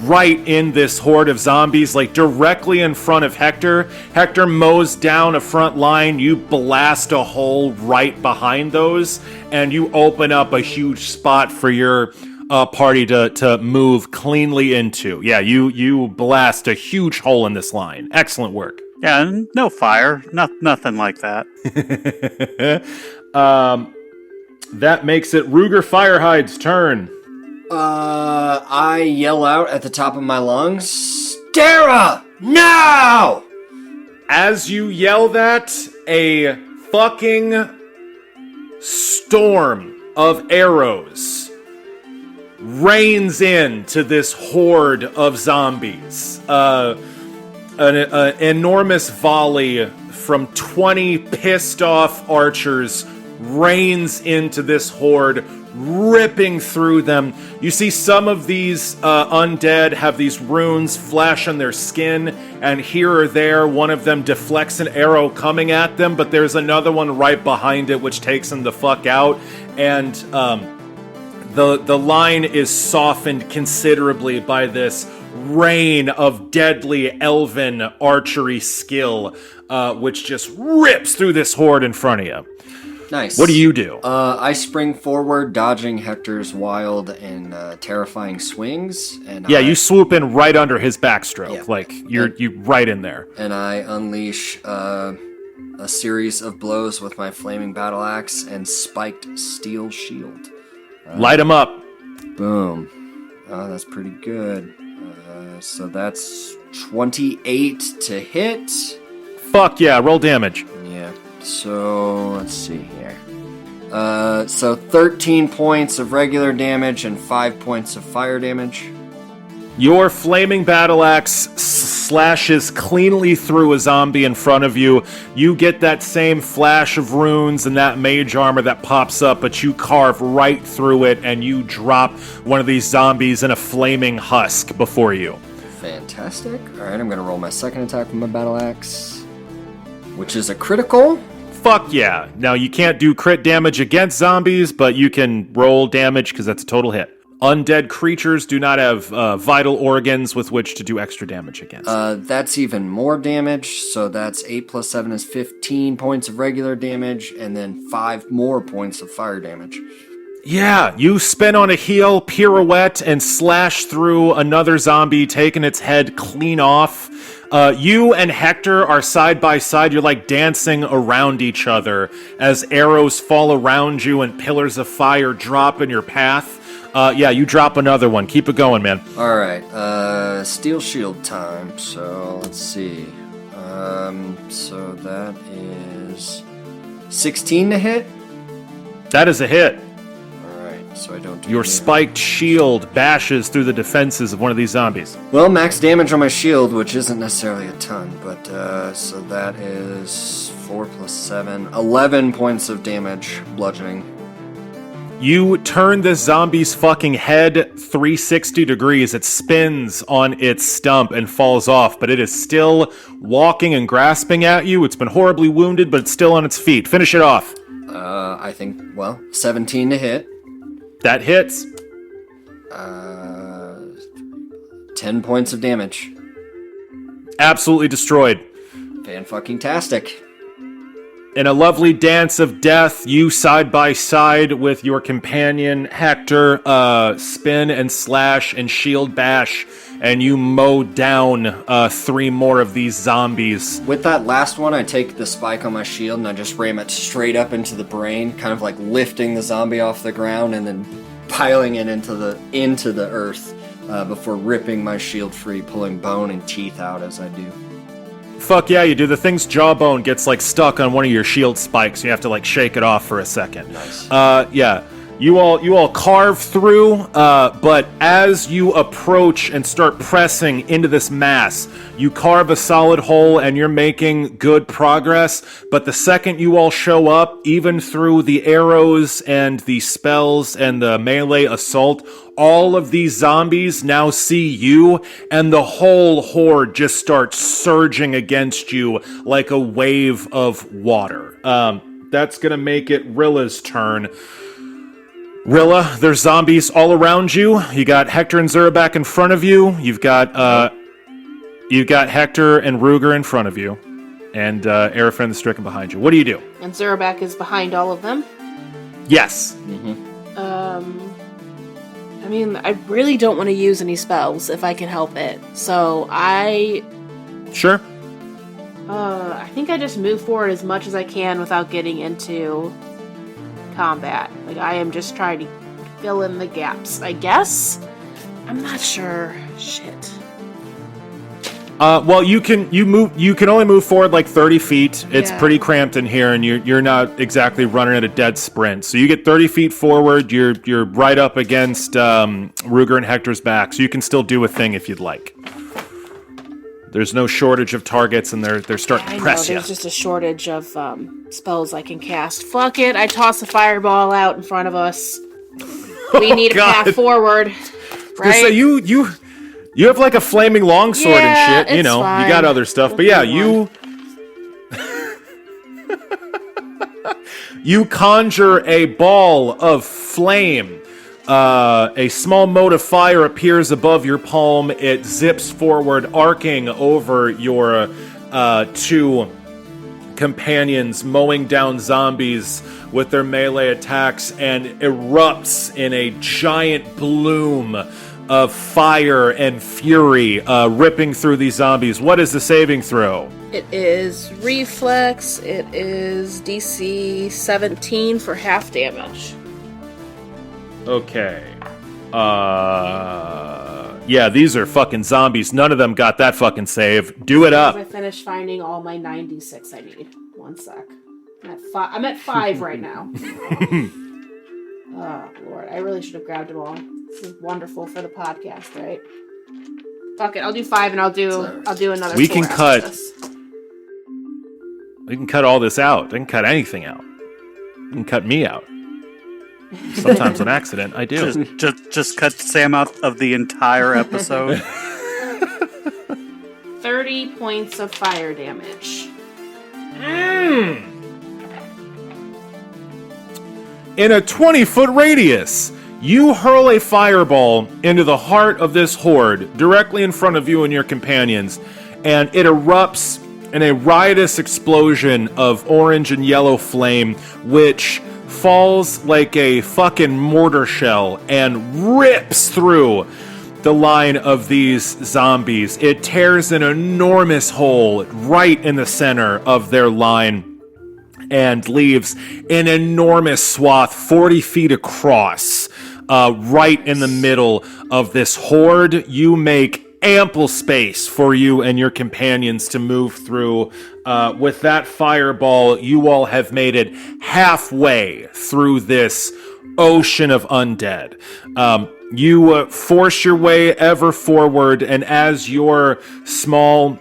right in this horde of zombies, like directly in front of Hector. Hector mows down a front line. You blast a hole right behind those, and you open up a huge spot for your party to move cleanly into. Yeah, you blast a huge hole in this line. Excellent work. Yeah, no fire. Nothing like that. That makes it Ruger Firehide's turn. I yell out at the top of my lungs, Dara, now! As you yell that, a fucking storm of arrows rains into this horde of zombies. An enormous volley from 20 pissed off archers rains into this horde, ripping through them. You see some of these undead have these runes flash on their skin, and here or there one of them deflects an arrow coming at them, but there's another one right behind it which takes them the fuck out, and the line is softened considerably by this rain of deadly elven archery skill, which just rips through this horde in front of you. Nice. What do you do? I spring forward, dodging Hector's wild and terrifying swings. And yeah, you swoop in right under his backstroke. Yeah. Like, you right in there. And I unleash a series of blows with my flaming battle axe and spiked steel shield. Light him up. Boom. That's pretty good. So that's 28 to hit. Fuck yeah, roll damage. Yeah. So, let's see here. So 13 points of regular damage and 5 points of fire damage. Your flaming battle axe slashes cleanly through a zombie in front of you. You get that same flash of runes and that mage armor that pops up, but you carve right through it and you drop one of these zombies in a flaming husk before you. Fantastic. Alright, I'm going to roll my second attack with my battle axe, which is a critical. Fuck yeah. Now, you can't do crit damage against zombies, but you can roll damage because that's a total hit. Undead creatures do not have vital organs with which to do extra damage against. That's even more damage, so that's 8 plus 7 is 15 points of regular damage, and then 5 more points of fire damage. Yeah, you spin on a heel, pirouette, and slash through another zombie, taking its head clean off. You and Hector are side by side. You're like dancing around each other as arrows fall around you and pillars of fire drop in your path. Yeah, you drop another one. Keep it going, man. All right, steel shield time. So let's see. So that is 16 to hit. That is a hit. All right. so I don't do Your damage. spiked shield bashes through the defenses of one of these zombies. Well, max damage on my shield, which isn't necessarily a ton, but so that is 4 plus 7, 11 points of damage, bludgeoning. You turn this zombie's fucking head 360 degrees. It spins on its stump and falls off, but it is still walking and grasping at you. It's been horribly wounded, but it's still on its feet. Finish it off. I think, 17 to hit. That hits. 10 points of damage. Absolutely destroyed. Fan-fucking-tastic. In a lovely dance of death, you side by side with your companion Hector spin and slash and shield bash, and you mow down 3 more of these zombies. With that last one, I take the spike on my shield and I just ram it straight up into the brain, kind of like lifting the zombie off the ground and then piling it into the earth before ripping my shield free, pulling bone and teeth out as I do. Fuck yeah, you do. The thing's jawbone gets like stuck on one of your shield spikes. You have to like shake it off for a second. Nice. Yeah. You all carve through, but as you approach and start pressing into this mass, you carve a solid hole and you're making good progress. But the second you all show up, even through the arrows and the spells and the melee assault, all of these zombies now see you, and the whole horde just starts surging against you like a wave of water. That's gonna make it Rilla's turn. Rilla, there's zombies all around you. You got Hektor and Zurabak in front of you. You've got Hektor and Ruger in front of you, and Arafin the Stricken behind you. What do you do? And Zurabak is behind all of them. Yes. I mean, I really don't want to use any spells if I can help it. So Sure. I think I just move forward as much as I can without getting into combat. Like, I am just trying to fill in the gaps, I guess? I'm not sure. Shit. Well, you can only move forward like 30 feet. It's Yeah. pretty cramped in here, and you're not exactly running at a dead sprint. So you get 30 feet forward. You're right up against Ruger and Hector's back, so you can still do a thing if you'd like. There's no shortage of targets, and they're starting to press you. There's just a shortage of spells I can cast. Fuck it, I toss a fireball out in front of us. We need a God. path forward, right? So you have like a flaming longsword Yeah, and shit. You it's know, fine. you got other stuff, We'll but yeah, do you you conjure a ball of flame. A small mote of fire appears above your palm. It zips forward, arcing over your 2 companions, mowing down zombies with their melee attacks, and erupts in a giant bloom of fire and fury, ripping through these zombies. What is the saving throw? It is reflex. It is DC 17 for half damage. Okay. Yeah, these are fucking zombies. None of them got that fucking save. Do it up. I finished finding all my 96 I need. One sec. I'm at 5 right now. Oh, Lord. I really should have grabbed them all. This is wonderful for the podcast, right? Fuck it. I'll do 5 and I'll do another We 4 can after cut- this. We can cut all this out. I can cut anything out. You can cut me out. Sometimes on accident, I do. Just cut Sam out of the entire episode. 30 points of fire damage. In a 20-foot radius, you hurl a fireball into the heart of this horde, directly in front of you and your companions, and it erupts in a riotous explosion of orange and yellow flame, which falls like a fucking mortar shell and rips through the line of these zombies. It tears an enormous hole right in the center of their line and leaves an enormous swath 40 feet across, right in the middle of this horde. You make ample space for you and your companions to move through. With that fireball, you all have made it halfway through this ocean of undead. You force your way ever forward, and as your small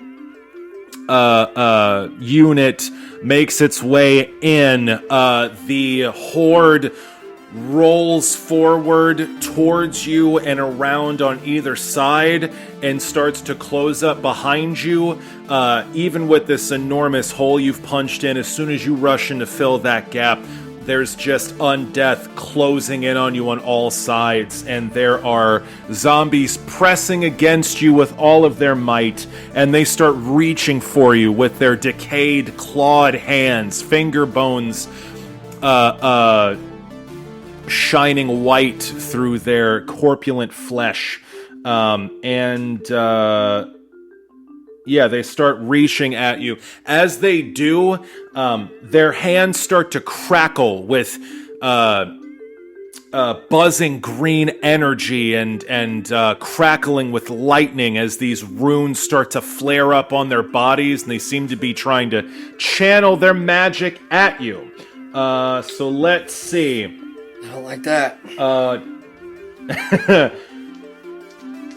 unit makes its way in, the horde rolls forward towards you and around on either side and starts to close up behind you. Even with this enormous hole you've punched in, as soon as you rush in to fill that gap, there's just undeath closing in on you on all sides, and there are zombies pressing against you with all of their might, and they start reaching for you with their decayed, clawed hands, finger bones, shining white through their corpulent flesh. They start reaching at you. As they do, their hands start to crackle with buzzing green energy and crackling with lightning as these runes start to flare up on their bodies, and they seem to be trying to channel their magic at you. So let's see. I don't like that.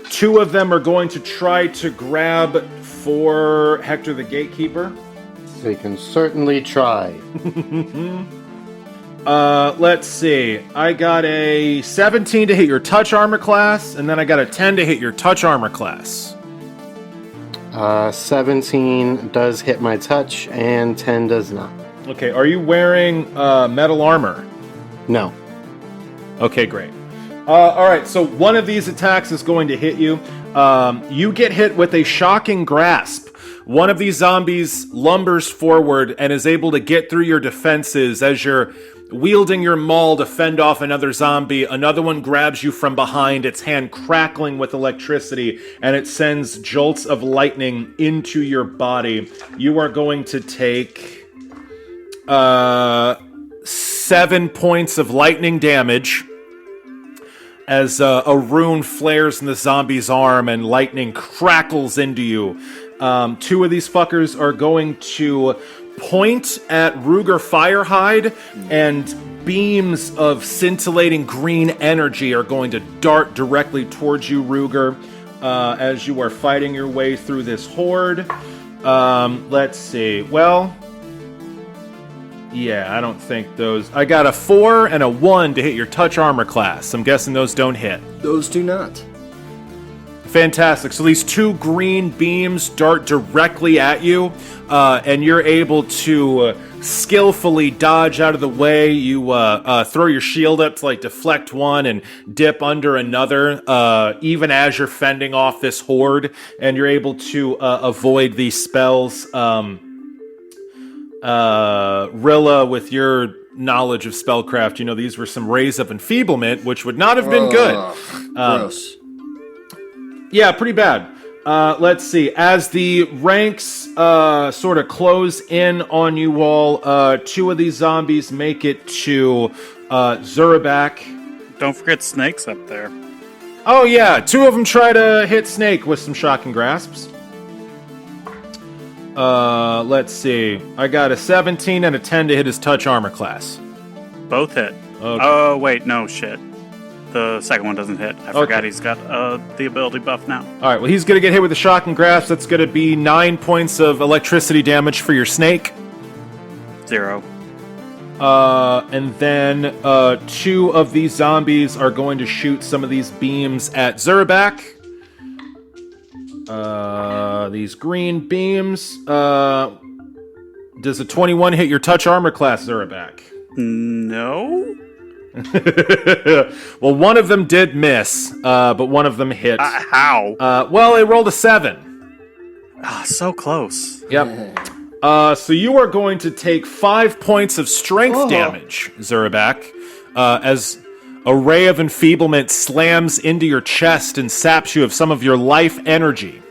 Two of them are going to try to grab for Hektor the Gatekeeper. They can certainly try. Let's see. I got a 17 to hit your touch armor class, and then I got a 10 to hit your touch armor class. 17 does hit my touch, and 10 does not. Okay, are you wearing metal armor? No. Okay, great. Alright, so one of these attacks is going to hit you. You get hit with a shocking grasp. One of these zombies lumbers forward and is able to get through your defenses as you're wielding your maul to fend off another zombie. Another one grabs you from behind, its hand crackling with electricity, and it sends jolts of lightning into your body. You are going to take 7 points of lightning damage as a rune flares in the zombie's arm and lightning crackles into you. Two of these fuckers are going to point at Ruger Firehide, and beams of scintillating green energy are going to dart directly towards you, Ruger, as you are fighting your way through this horde. Let's see. Well, yeah, I don't think those... I got a 4 and a 1 to hit your touch armor class. I'm guessing those don't hit. Those do not. Fantastic. So these two green beams dart directly at you, and you're able to skillfully dodge out of the way. You throw your shield up to like deflect one and dip under another, even as you're fending off this horde, and you're able to avoid these spells. Rilla, with your knowledge of spellcraft, you know these were some rays of enfeeblement, which would not have been good. Gross. Yeah, pretty bad. Let's see. As the ranks sort of close in on you all, two of these zombies make it to Zurabak. Don't forget Snake's up there. Oh yeah, two of them try to hit Snake with some shocking grasps. Let's see. I got a 17 and a 10 to hit his touch armor class. Both hit. Okay. Oh, wait, no, shit. The second one doesn't hit. I forgot he's got the ability buff now. Alright, well he's gonna get hit with a shocking grasp. That's gonna be 9 points of electricity damage for your snake. 0. And then two of these zombies are going to shoot some of these beams at Zurabak. These green beams. Does a 21 hit your touch armor class, Zurabak? No? Well, one of them did miss, but one of them hit. How? Well, it rolled a 7. So close. Yep. So you are going to take 5 points of strength damage, Zurabak, as a ray of enfeeblement slams into your chest and saps you of some of your life energy.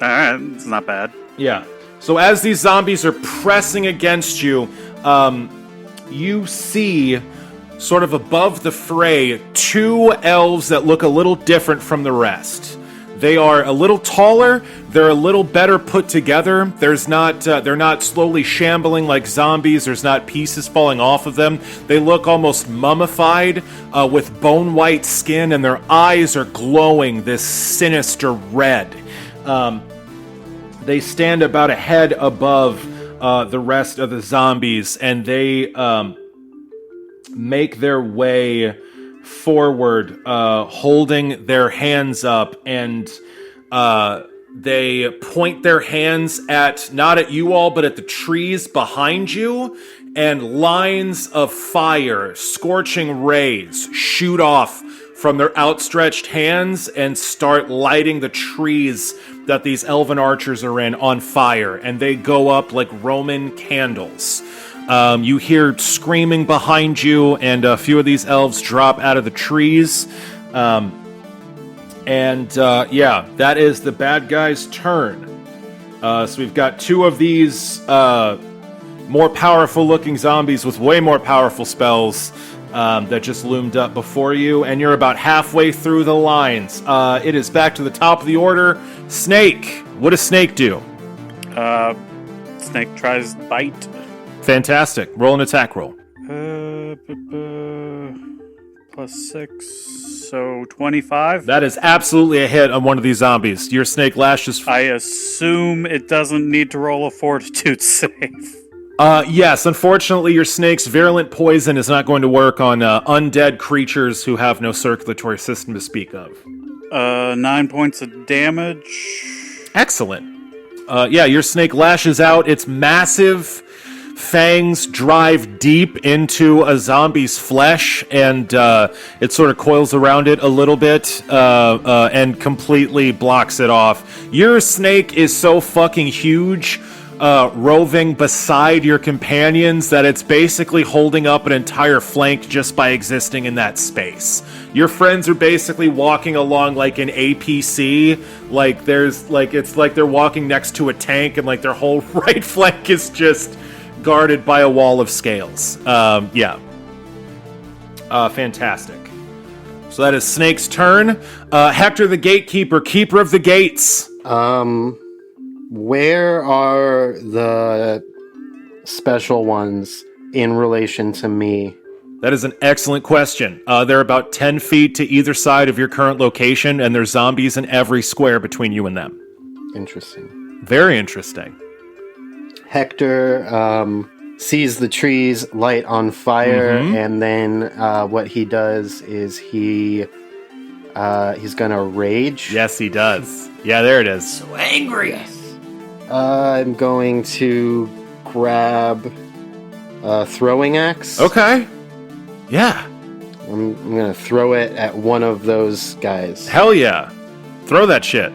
It's not bad. Yeah. So as these zombies are pressing against you, you see, sort of above the fray, two elves that look a little different from the rest. They are a little taller. They're a little better put together. They're not slowly shambling like zombies. There's not pieces falling off of them. They look almost mummified with bone-white skin, and their eyes are glowing this sinister red. They stand about a head above the rest of the zombies, and they make their way forward, holding their hands up, and they point their hands not at you all, but at the trees behind you, and lines of fire, scorching rays, shoot off from their outstretched hands and start lighting the trees that these elven archers are in on fire, and they go up like Roman candles. You hear screaming behind you, and a few of these elves drop out of the trees. Yeah, that is the bad guy's turn. So we've got two of these more powerful looking zombies with way more powerful spells that just loomed up before you, and you're about halfway through the lines. It is back to the top of the order. Snake. What does Snake do? Snake tries to bite. Fantastic. Roll an attack roll. +6, so 25. That is absolutely a hit on one of these zombies. Your snake lashes. I assume it doesn't need to roll a fortitude save. Yes, unfortunately, your snake's virulent poison is not going to work on undead creatures who have no circulatory system to speak of. 9 points of damage. Excellent. Yeah, your snake lashes out. Its massive fangs drive deep into a zombie's flesh, and it sort of coils around it a little bit and completely blocks it off. Your snake is so fucking huge, roving beside your companions, that it's basically holding up an entire flank just by existing in that space. Your friends are basically walking along like an APC, like it's like they're walking next to a tank, and like their whole right flank is just guarded by a wall of scales. Fantastic. So that is Snake's turn. Hektor the Gatekeeper, Keeper of the Gates. Where are the special ones in relation to me? That is an excellent question. They're about 10 feet to either side of your current location, and there's zombies in every square between you and them. Interesting. Very interesting. Hektor sees the trees light on fire, and then what he does is he's gonna rage. Yes, he does. Yeah, there it is. So angry. I'm going to grab a throwing axe. Okay. Yeah. I'm gonna throw it at one of those guys. Hell yeah. Throw that shit.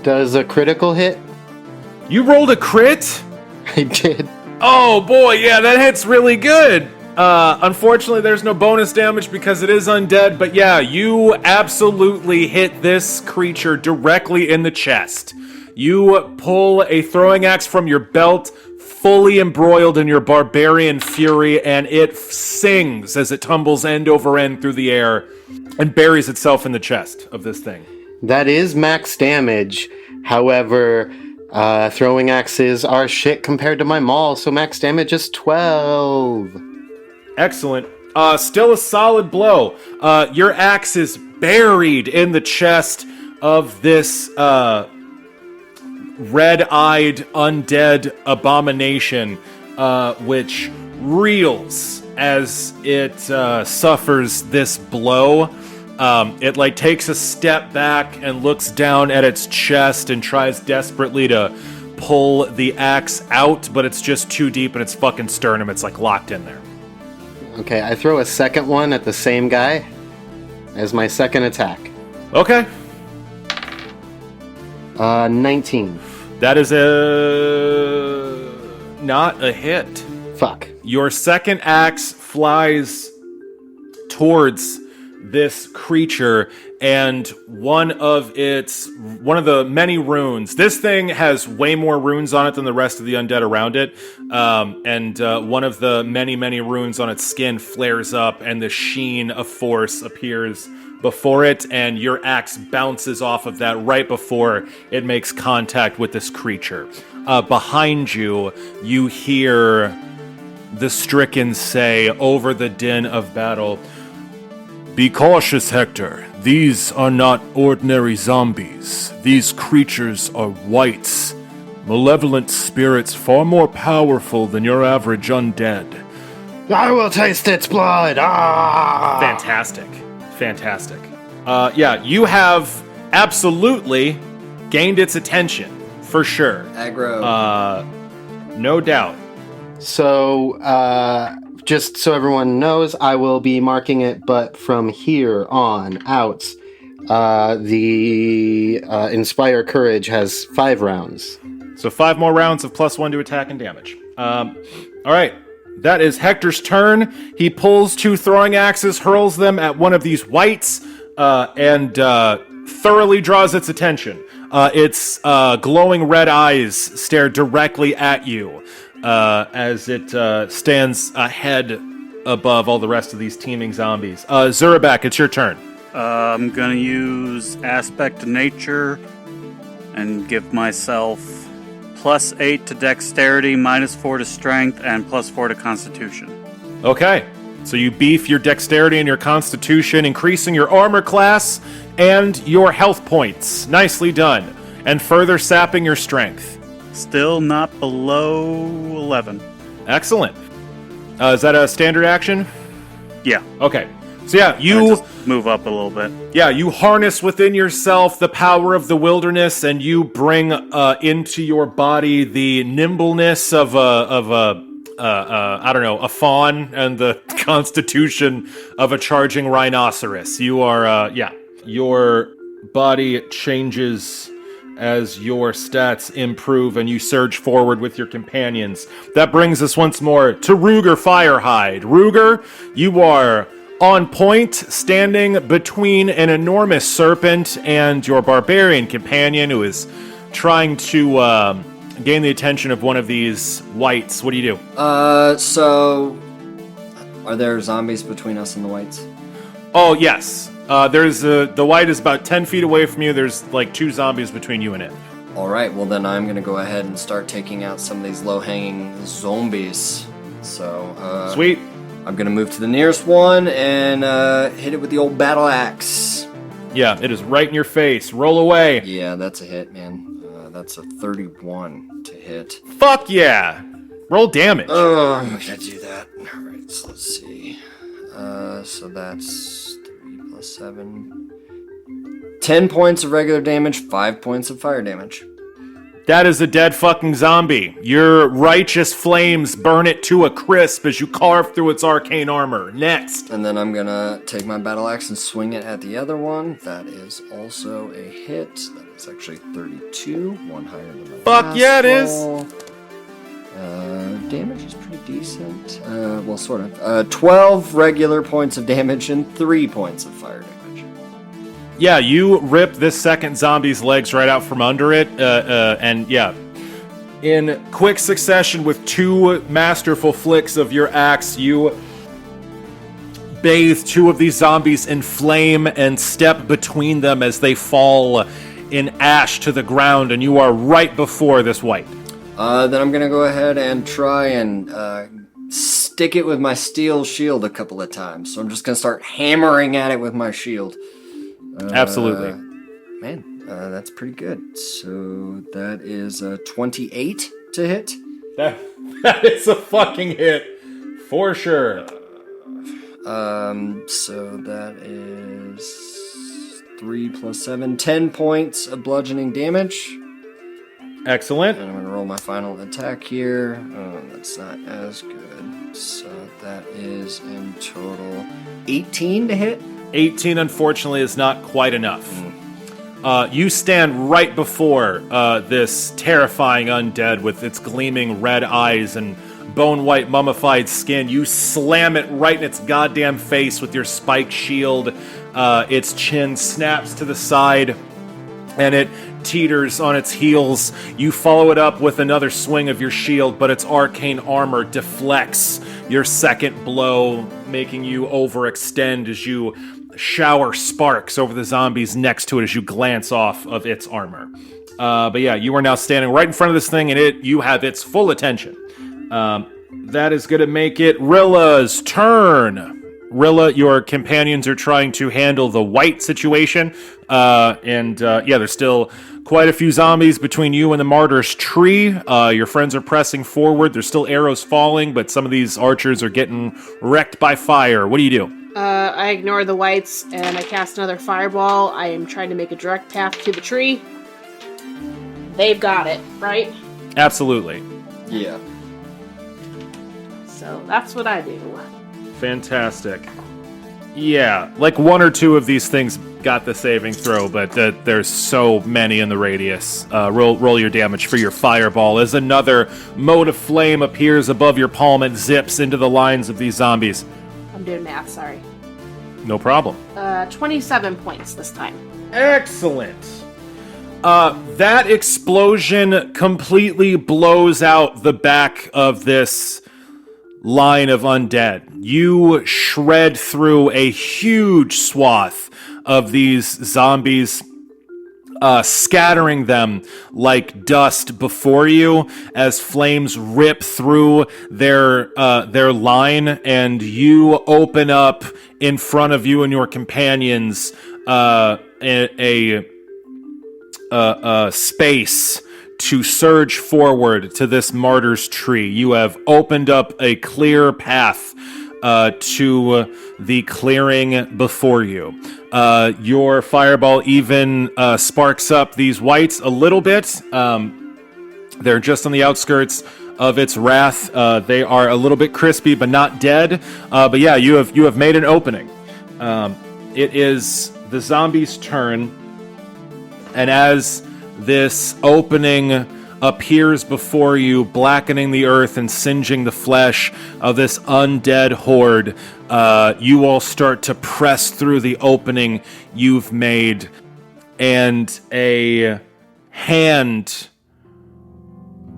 Does a critical hit? You rolled a crit? I did. Oh boy, yeah, that hits really good. Unfortunately, there's no bonus damage because it is undead, but yeah, you absolutely hit this creature directly in the chest. You pull a throwing axe from your belt, fully embroiled in your barbarian fury, and it sings as it tumbles end over end through the air and buries itself in the chest of this thing. That is max damage. However, throwing axes are shit compared to my maul, so max damage is 12. Excellent. Still a solid blow. Your axe is buried in the chest of this red-eyed undead abomination, which reels as it suffers this blow. It takes a step back and looks down at its chest and tries desperately to pull the axe out, but it's just too deep in its fucking sternum. It's locked in there. Okay, I throw a second one at the same guy as my second attack. Okay. 19. That is not a hit. Fuck. Your second axe flies towards this creature, and one of the many runes. This thing has way more runes on it than the rest of the undead around it. And one of the many runes on its skin flares up, and the sheen of force appears before it, and your axe bounces off of that right before it makes contact with this creature. Behind you, you hear the stricken say over the din of battle, "Be cautious, Hektor. These are not ordinary zombies. These creatures are wights, malevolent spirits far more powerful than your average undead." I will taste its blood. Ah! Fantastic. Yeah, you have absolutely gained its attention, for sure. Aggro. No doubt. So, just so everyone knows, I will be marking it, but from here on out, the Inspire Courage has 5 rounds. So 5 more rounds of +1 to attack and damage. All right. That is Hector's turn. He pulls 2 throwing axes, hurls them at one of these wights, and thoroughly draws its attention. Its glowing red eyes stare directly at you as it stands ahead above all the rest of these teeming zombies. Zurabak, it's your turn. I'm gonna use Aspect of Nature and give myself +8 to Dexterity, -4 to Strength, and +4 to Constitution. Okay. So you beef your dexterity and your constitution, increasing your armor class and your health points. Nicely done. And further sapping your strength. Still not below 11. Excellent. Is that a standard action? Yeah. Okay. So yeah, I you just move up a little bit. you harness within yourself the power of the wilderness, and you bring into your body the nimbleness of a fawn and the constitution of a charging rhinoceros. You are your body changes as your stats improve and you surge forward with your companions. That brings us once more to Ruger Firehide. Ruger, you are on point, standing between an enormous serpent and your barbarian companion who is trying to gain the attention of one of these wights. What do you do? So are there zombies between us and the whites? Oh, yes. There's the wight is about 10 feet away from you. There's like 2 zombies between you and it. All right, well then I'm gonna go ahead and start taking out some of these low-hanging zombies. So, Sweet. I'm gonna move to the nearest one and hit it with the old battle axe. Yeah, it is right in your face. Roll away. Yeah, that's a hit, man. That's a 31 to hit. Fuck yeah. Roll damage. Oh, I'm gonna do that. All right, so let's see. So that's 3 plus 7. 10 points of regular damage, 5 points of fire damage. That is a dead fucking zombie. Your righteous flames burn it to a crisp as you carve through its arcane armor. Next. And then I'm gonna take my battle axe and swing it at the other one. That is also a hit. That is actually 32, one higher than the Fuck last yeah, it is. roll. Damage is pretty decent. Well, sort of. 12 regular points of damage and 3 points of fire damage. Yeah, you rip this second zombie's legs right out from under it, and yeah. In quick succession with 2 masterful flicks of your axe, you bathe 2 of these zombies in flame and step between them as they fall in ash to the ground, and you are right before this wight. Then I'm gonna go ahead and try and stick it with my steel shield a couple of times. So I'm just gonna start hammering at it with my shield. Absolutely. Man, that's pretty good. So that is 28 to hit. That is a fucking hit. For sure. So that is 3 plus 7, 10 points of bludgeoning damage. Excellent. And I'm going to roll my final attack here. Oh, that's not as good. So that is in total 18 to hit. 18, unfortunately, is not quite enough. You stand right before this terrifying undead with its gleaming red eyes and bone-white mummified skin. You slam it right in its goddamn face with your spiked shield. Its chin snaps to the side, and it teeters on its heels. You follow it up with another swing of your shield, but its arcane armor deflects your second blow, making you overextend as you shower sparks over the zombies next to it as you glance off of its armor. But yeah, you are now standing right in front of this thing, and you have its full attention. That is going to make it Rilla's turn. Rilla, your companions are trying to handle the white situation. There's still quite a few zombies between you and the Martyr's tree. Your friends are pressing forward. There's still arrows falling, but some of these archers are getting wrecked by fire. What do you do? I ignore the whites and I cast another fireball. I am trying to make a direct path to the tree. They've got it, right? Absolutely. Yeah. So that's what I do. Fantastic. Yeah, like one or two of these things got the saving throw, but there's so many in the radius. Roll your damage for your fireball as another mote of flame appears above your palm and zips into the lines of these zombies. I'm doing math, sorry. No problem. 27 points this time. Excellent. That explosion completely blows out the back of this line of undead. You shred through a huge swath of these zombies, scattering them like dust before you as flames rip through their line, and you open up in front of you and your companions a space to surge forward to this martyr's tree. You have opened up a clear path to the clearing before you. Your fireball even sparks up these whites a little bit. They're just on the outskirts of its wrath. They are a little bit crispy, but not dead. But yeah, you have made an opening. It is the zombie's turn, and as this opening appears before you, blackening the earth and singeing the flesh of this undead horde, you all start to press through the opening you've made, and a hand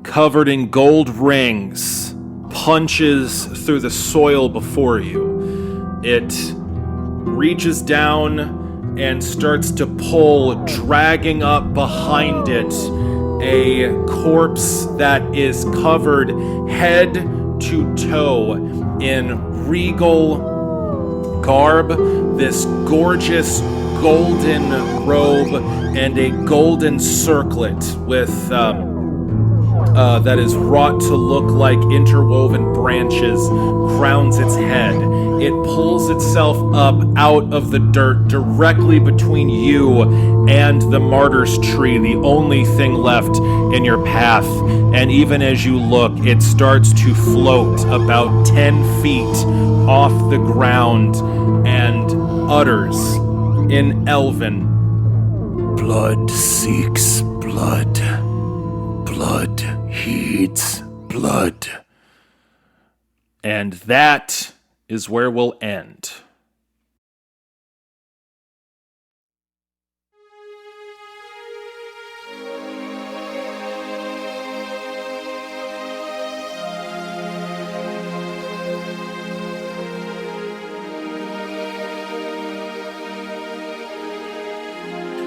covered in gold rings punches through the soil before you. It reaches down and starts to pull, dragging up behind it a corpse that is covered head to toe in regal garb, this gorgeous golden robe and a golden circlet with that is wrought to look like interwoven branches crowns its head. It pulls itself up out of the dirt directly between you and the martyr's tree, the only thing left in your path. And even as you look, it starts to float about 10 feet off the ground and utters in Elven, "Blood seeks blood. Blood heeds blood." And that is where we'll end.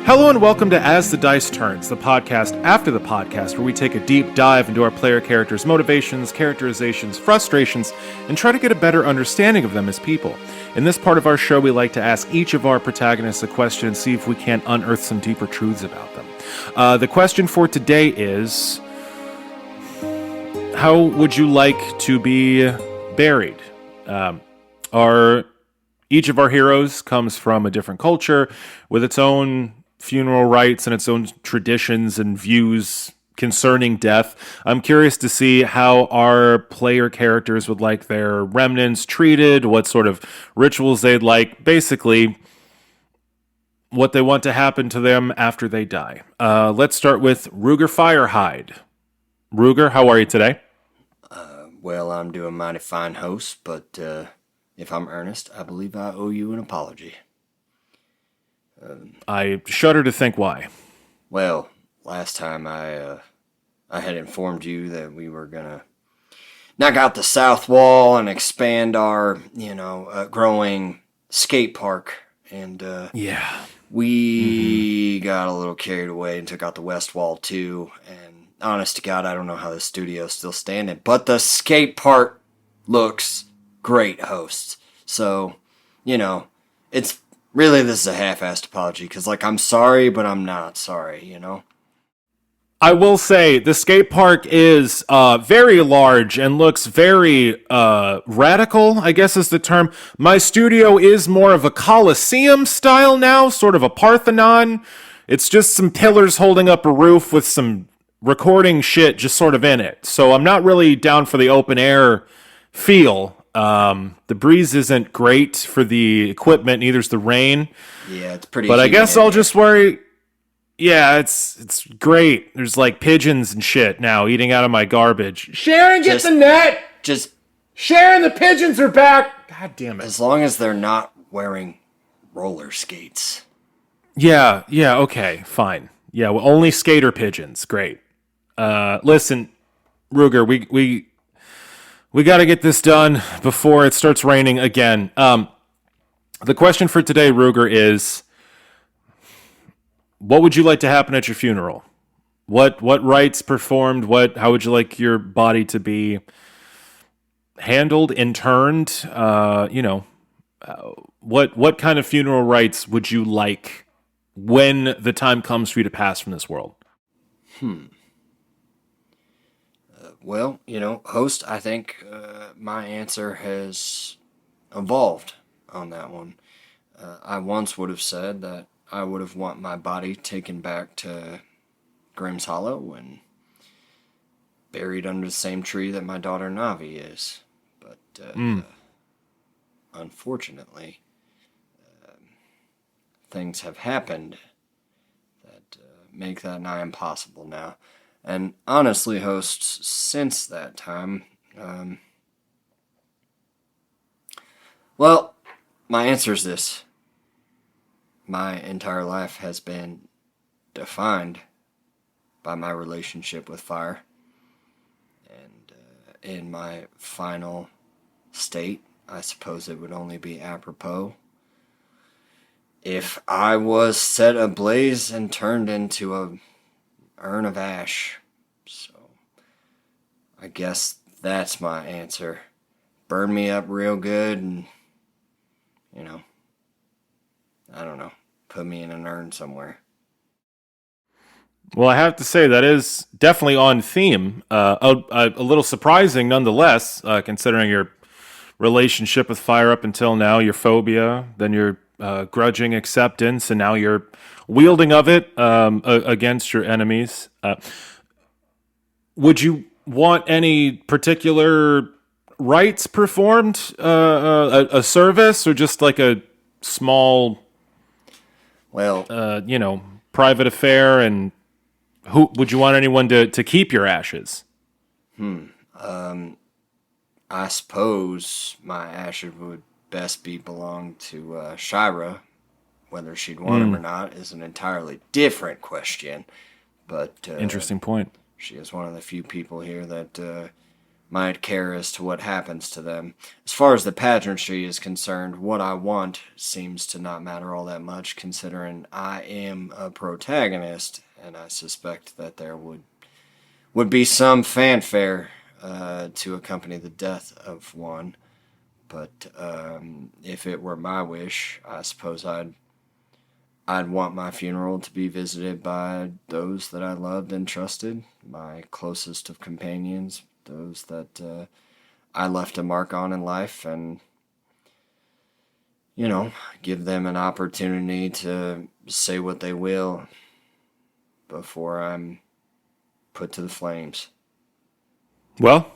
Hello and welcome to As the Dice Turns, the podcast after the podcast where we take a deep dive into our player characters' motivations, characterizations, frustrations, and try to get a better understanding of them as people. In this part of our show, we like to ask each of our protagonists a question and see if we can't unearth some deeper truths about them. The question for today is, how would you like to be buried? Each of our heroes comes from a different culture with its own funeral rites and its own traditions and views concerning death. I'm curious to see how our player characters would like their remnants treated, what sort of rituals they'd like, basically what they want to happen to them after they die. Let's start with Ruger Firehide. Ruger, how are you today? Well, I'm doing mighty fine, host, but if I'm earnest, I believe I owe you an apology. I shudder to think why. Well, last time I had informed you that we were gonna knock out the south wall and expand our, growing skate park And Yeah. we got a little carried away and took out the west wall too. And honest to God, I don't know how the studio's still standing. But the skate park looks great, host. So, it's really, this is a half-assed apology. Because, I'm sorry, but I'm not sorry, I will say the skate park is very large and looks very radical, I guess is the term. My studio is more of a Colosseum style now, sort of a Parthenon. It's just some pillars holding up a roof with some recording shit just sort of in it. So I'm not really down for the open air feel. The breeze isn't great for the equipment, neither's the rain. Yeah, it's pretty. But I humid guess in I'll here. just worry. Yeah, it's great. There's pigeons and shit now eating out of my garbage. Sharon, get the net! Just Sharon, the pigeons are back! God damn it. as long as they're not wearing roller skates. Yeah, okay, fine. Yeah, well, only skater pigeons. Great. Listen, Ruger, we got to get this done before it starts raining again. The question for today, Ruger, is what would you like to happen at your funeral? What rites performed? How would you like your body to be handled, interned? What kind of funeral rites would you like when the time comes for you to pass from this world? Well, host, I think my answer has evolved on that one. I once would have said that I would have want my body taken back to Grimm's Hollow and buried under the same tree that my daughter Navi is. But unfortunately, things have happened that make that nigh impossible now. And honestly, hosts, since that time, well, my answer is this. My entire life has been defined by my relationship with fire. And in my final state, I suppose it would only be apropos if I was set ablaze and turned into a urn of ash. So I guess that's my answer. Burn me up real good and, I don't know, put me in an urn somewhere. Well, I have to say that is definitely on theme. A little surprising nonetheless, considering your relationship with fire up until now, your phobia, then your grudging acceptance, and now your wielding of it against your enemies. Would you want any particular rites performed, a service, or just like a small, Well, private affair? And who would you want anyone to keep your ashes? I suppose my ashes would best belong to Shira. Whether she'd want him or not is an entirely different question. But Interesting point. she is one of the few people here that might care as to what happens to them. As far as the pageantry is concerned, what I want seems to not matter all that much, considering I am a protagonist, and I suspect that there would be some fanfare to accompany the death of one. But if it were my wish, I suppose I'd want my funeral to be visited by those that I loved and trusted, my closest of companions, those that I left a mark on in life, and, give them an opportunity to say what they will before I'm put to the flames. Well,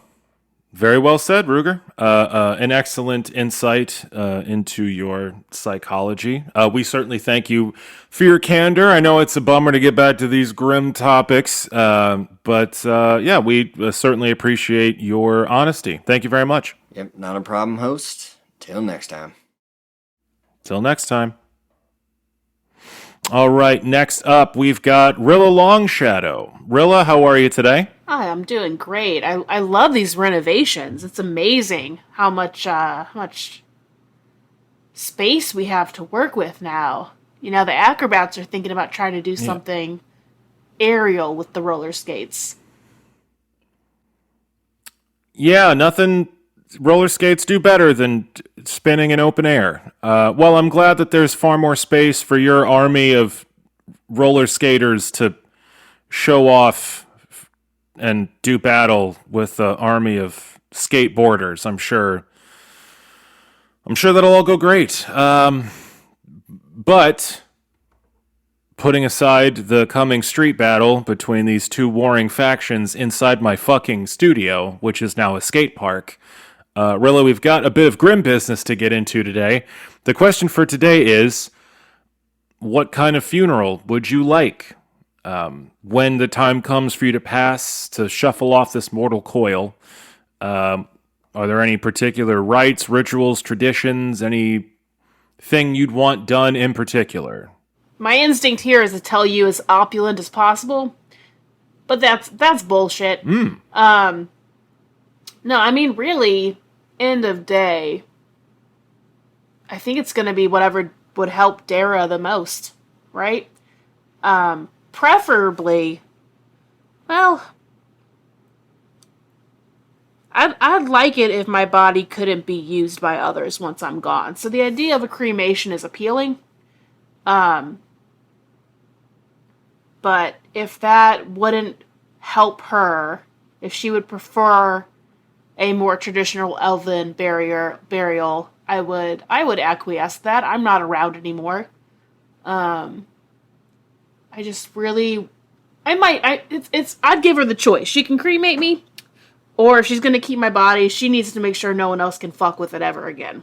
very well said, Ruger. An excellent insight into your psychology. We certainly thank you for your candor. I know it's a bummer to get back to these grim topics, but we certainly appreciate your honesty. Thank you very much. Yep, not a problem, host. Till next time. Till next time. All right, next up, we've got Rilla Longshadow. Rilla, how are you today? Hi, I'm doing great. I love these renovations. It's amazing how much space we have to work with now. You know, the acrobats are thinking about trying to do something aerial with the roller skates. Yeah, nothing. Roller skates do better than spinning in open air. Well, I'm glad that there's far more space for your army of roller skaters to show off and do battle with the army of skateboarders. I'm sure that'll all go great. But putting aside the coming street battle between these two warring factions inside my fucking studio, which is now a skate park, Rilla, we've got a bit of grim business to get into today. The question for today is, what kind of funeral would you like? When the time comes for you to pass, to shuffle off this mortal coil, are there any particular rites, rituals, traditions, anything you'd want done in particular? My instinct here is to tell you as opulent as possible, but that's bullshit. No, I mean, really, end of day, I think it's going to be whatever would help Dara the most, right? Preferably, well, I'd like it if my body couldn't be used by others once I'm gone. So the idea of a cremation is appealing. But if that wouldn't help her, if she would prefer a more traditional elven burial, I would acquiesce to that. I'm not around anymore. I just really, I'd give her the choice. She can cremate me, or if she's gonna keep my body, she needs to make sure no one else can fuck with it ever again.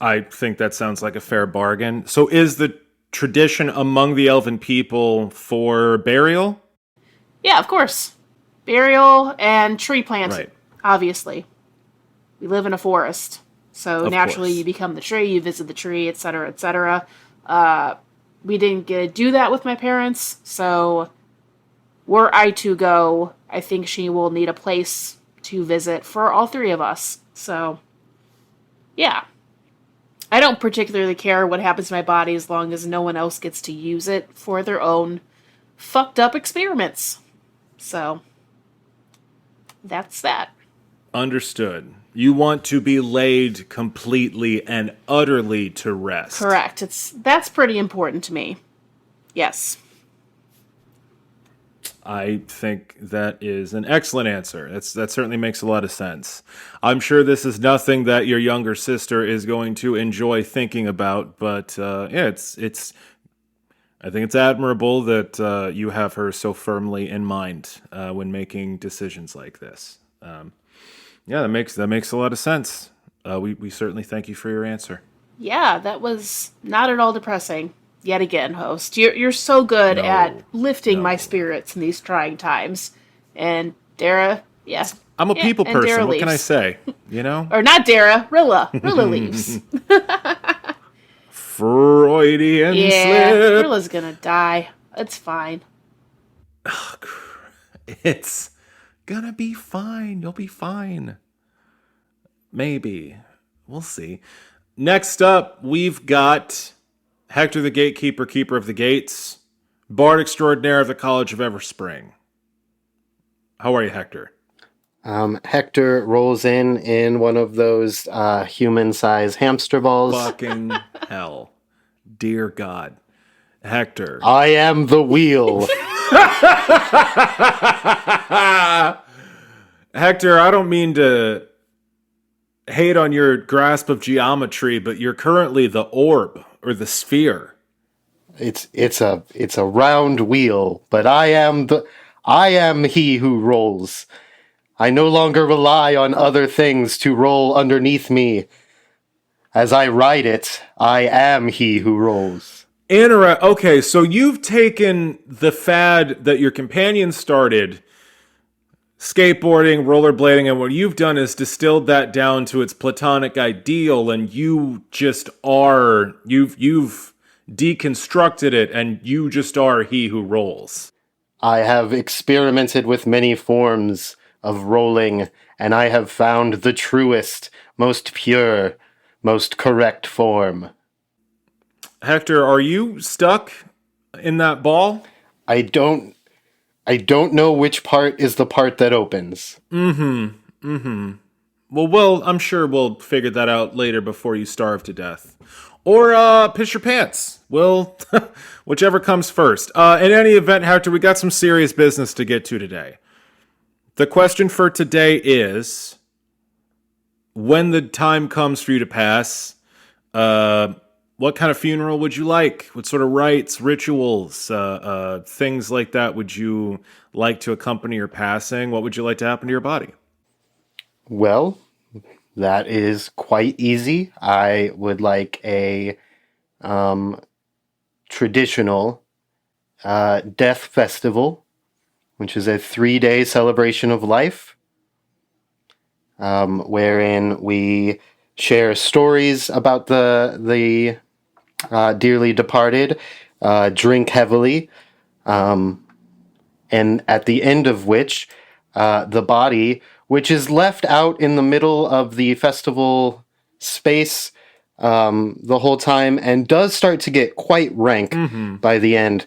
I think that sounds like a fair bargain. So is the tradition among the elven people for burial? Yeah, of course. Burial and tree planting, Right. Obviously. We live in a forest, so Of naturally course. you become the tree, you visit the tree, etc., etc. We didn't get to do that with my parents, so were I to go, I think she will need a place to visit for all three of us. So, yeah. I don't particularly care what happens to my body as long as no one else gets to use it for their own fucked up experiments. So, that's that. Understood. You want to be laid completely and utterly to rest. Correct. That's pretty important to me. Yes. I think that is an excellent answer. That certainly makes a lot of sense. I'm sure this is nothing that your younger sister is going to enjoy thinking about, but yeah, it's. I think it's admirable that you have her so firmly in mind when making decisions like this. Yeah, that makes a lot of sense. We certainly thank you for your answer. Yeah, that was not at all depressing. Yet again, host. You're so good at lifting my spirits in these trying times. And Dara, yeah. I'm a people and Dara person. What can I leaves. say? You know? Or not Dara, Rilla. Rilla leaves. Freudian Yeah, slip. Rilla's gonna die. It's fine. It's gonna be fine. You'll be fine. Maybe. We'll see. Next up, we've got Hektor the Gatekeeper, Keeper of the Gates, Bard Extraordinaire of the College of Everspring. How are you, Hektor? Hector rolls in one of those human-sized hamster balls. Fucking hell. Dear God. Hektor. I am the wheel. Hektor, I don't mean to hate on your grasp of geometry, but you're currently the orb or the sphere. It's a round wheel, but I am he who rolls. I no longer rely on other things to roll underneath me. As I ride it, I am he who rolls. Okay, so you've taken the fad that your companion started, skateboarding, rollerblading, and what you've done is distilled that down to its platonic ideal, and you just are, you've deconstructed it, and you just are he who rolls. I have experimented with many forms of rolling, and I have found the truest, most pure, most correct form. Hector, are you stuck in that ball? I don't know which part is the part that opens. Well, I'm sure we'll figure that out later before you starve to death. Or piss your pants. Well, whichever comes first. In any event, Hector, we got some serious business to get to today. The question for today is, when the time comes for you to pass, what kind of funeral would you like? What sort of rites, rituals, things like that would you like to accompany your passing? What would you like to happen to your body? Well, that is quite easy. I would like a traditional death festival, which is a 3-day celebration of life, wherein we share stories about the dearly departed, drink heavily, and at the end of which the body, which is left out in the middle of the festival space the whole time and does start to get quite rank by the end.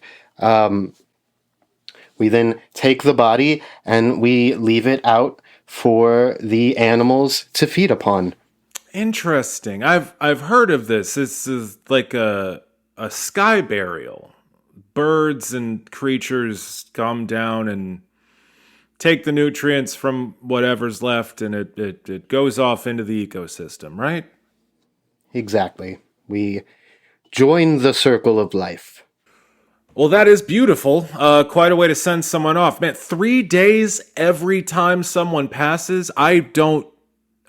We then take the body and we leave it out for the animals to feed upon. Interesting. I've heard of this. This is like a sky burial. Birds and creatures come down and take the nutrients from whatever's left, and it goes off into the ecosystem, right? Exactly. We join the circle of life. Well, that is beautiful. Quite a way to send someone off. Man, 3 days every time someone passes. I don't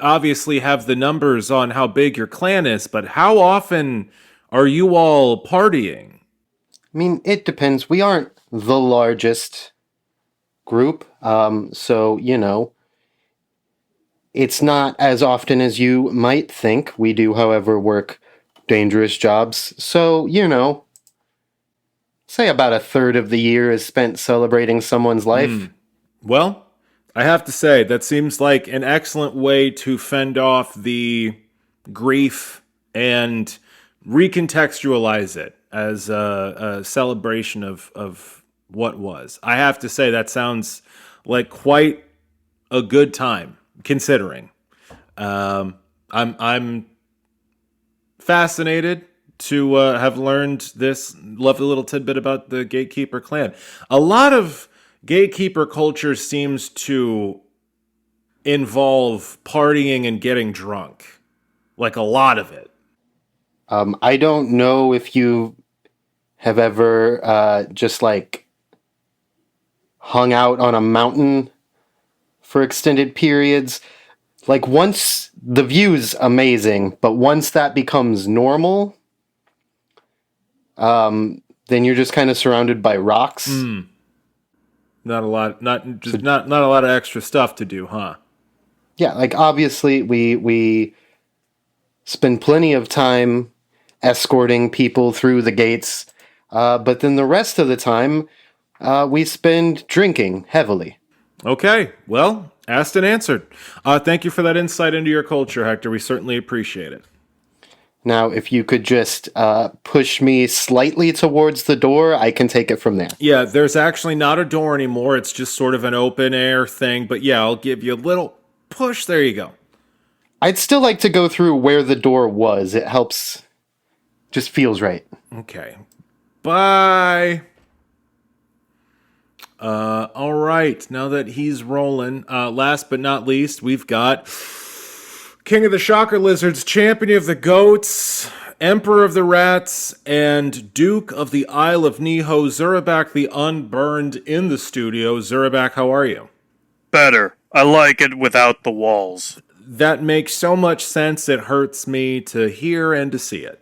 obviously have the numbers on how big your clan is, but how often are you all partying? I mean, it depends. We aren't the largest group, so, it's not as often as you might think. We do, however, work dangerous jobs, so, say about a third of the year is spent celebrating someone's life. Well, I have to say, that seems like an excellent way to fend off the grief and recontextualize it as a celebration of what was. I have to say, that sounds like quite a good time, considering. I'm fascinated to have learned this lovely little tidbit about the Gatekeeper clan. A lot of Gatekeeper culture seems to involve partying and getting drunk. Like a lot of it. I don't know if you have ever just like hung out on a mountain for extended periods. Like once the view's amazing, but once that becomes normal, then you're just kind of surrounded by rocks. Not a lot, not a lot of extra stuff to do, huh? Yeah, like obviously we spend plenty of time escorting people through the gates, but then the rest of the time we spend drinking heavily. Okay, well, asked and answered. Thank you for that insight into your culture, Hector. We certainly appreciate it. Now, if you could just push me slightly towards the door, I can take it from there. Yeah, there's actually not a door anymore. It's just sort of an open air thing. But yeah, I'll give you a little push. There you go. I'd still like to go through where the door was. It helps. Just feels right. Okay. Bye. All right. Now that he's rolling, last but not least, we've got King of the Shocker Lizards, Champion of the Goats, Emperor of the Rats, and Duke of the Isle of Neho, Zurabak the Unburned in the studio. Zurabak, how are you? Better. I like it without the walls. That makes so much sense, it hurts me to hear and to see it.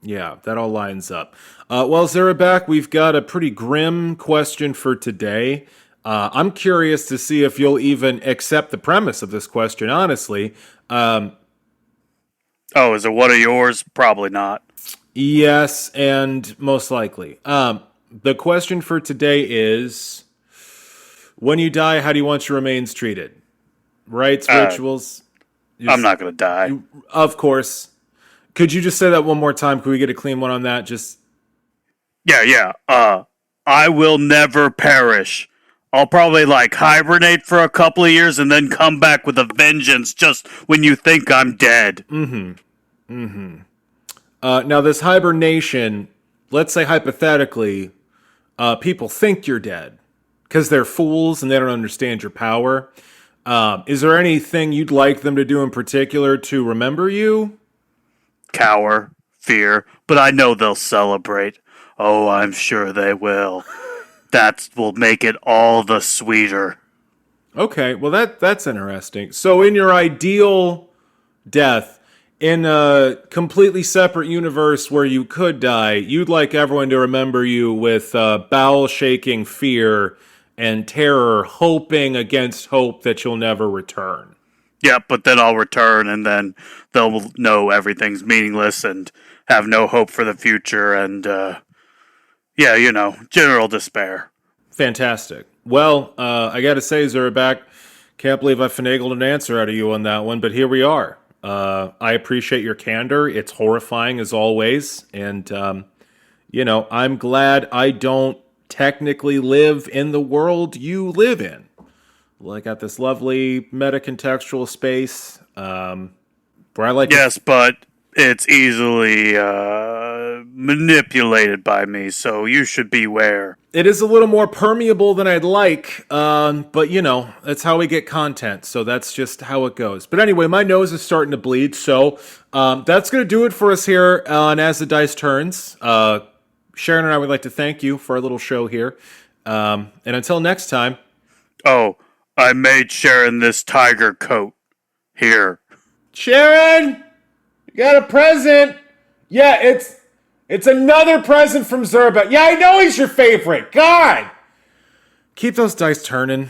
Yeah, that all lines up. Well, Zurabak, we've got a pretty grim question for today. I'm curious to see if you'll even accept the premise of this question, honestly. Oh, is it one of yours? Probably not. Yes, and most likely. The question for today is, when you die, how do you want your remains treated? Rites, rituals? I'm not going to die. Of course. Could you just say that one more time? Could we get a clean one on that? Just Yeah. I will never perish. I'll probably hibernate for a couple of years and then come back with a vengeance just when you think I'm dead. now this hibernation. Let's say hypothetically, people think you're dead because they're fools and they don't understand your power. Is there anything you'd like them to do in particular to remember you? Cower, fear, but I know they'll celebrate. Oh, I'm sure they will. That will make it all the sweeter. Okay, well that's interesting. So in your ideal death, in a completely separate universe where you could die, you'd like everyone to remember you with bowel-shaking fear and terror, hoping against hope that you'll never return. Yeah, but then I'll return and then they'll know everything's meaningless and have no hope for the future and, general despair. Fantastic. Well, I got to say, Zurabak, can't believe I finagled an answer out of you on that one, but here we are. I appreciate your candor. It's horrifying as always, and I'm glad I don't technically live in the world you live in. Well, I got this lovely meta-contextual space where I like. Yes, but it's easily manipulated by me, so you should beware. It is a little more permeable than I'd like, but that's how we get content, so that's just how it goes. But anyway, my nose is starting to bleed, so that's going to do it for us here on As the Dice Turns. Sharon and I would like to thank you for our little show here, and until next time. Oh, I made Sharon this tiger coat. Here. Sharon! You got a present! Yeah, it's another present from Zurabak. Yeah, I know he's your favorite. God! Keep those dice turning.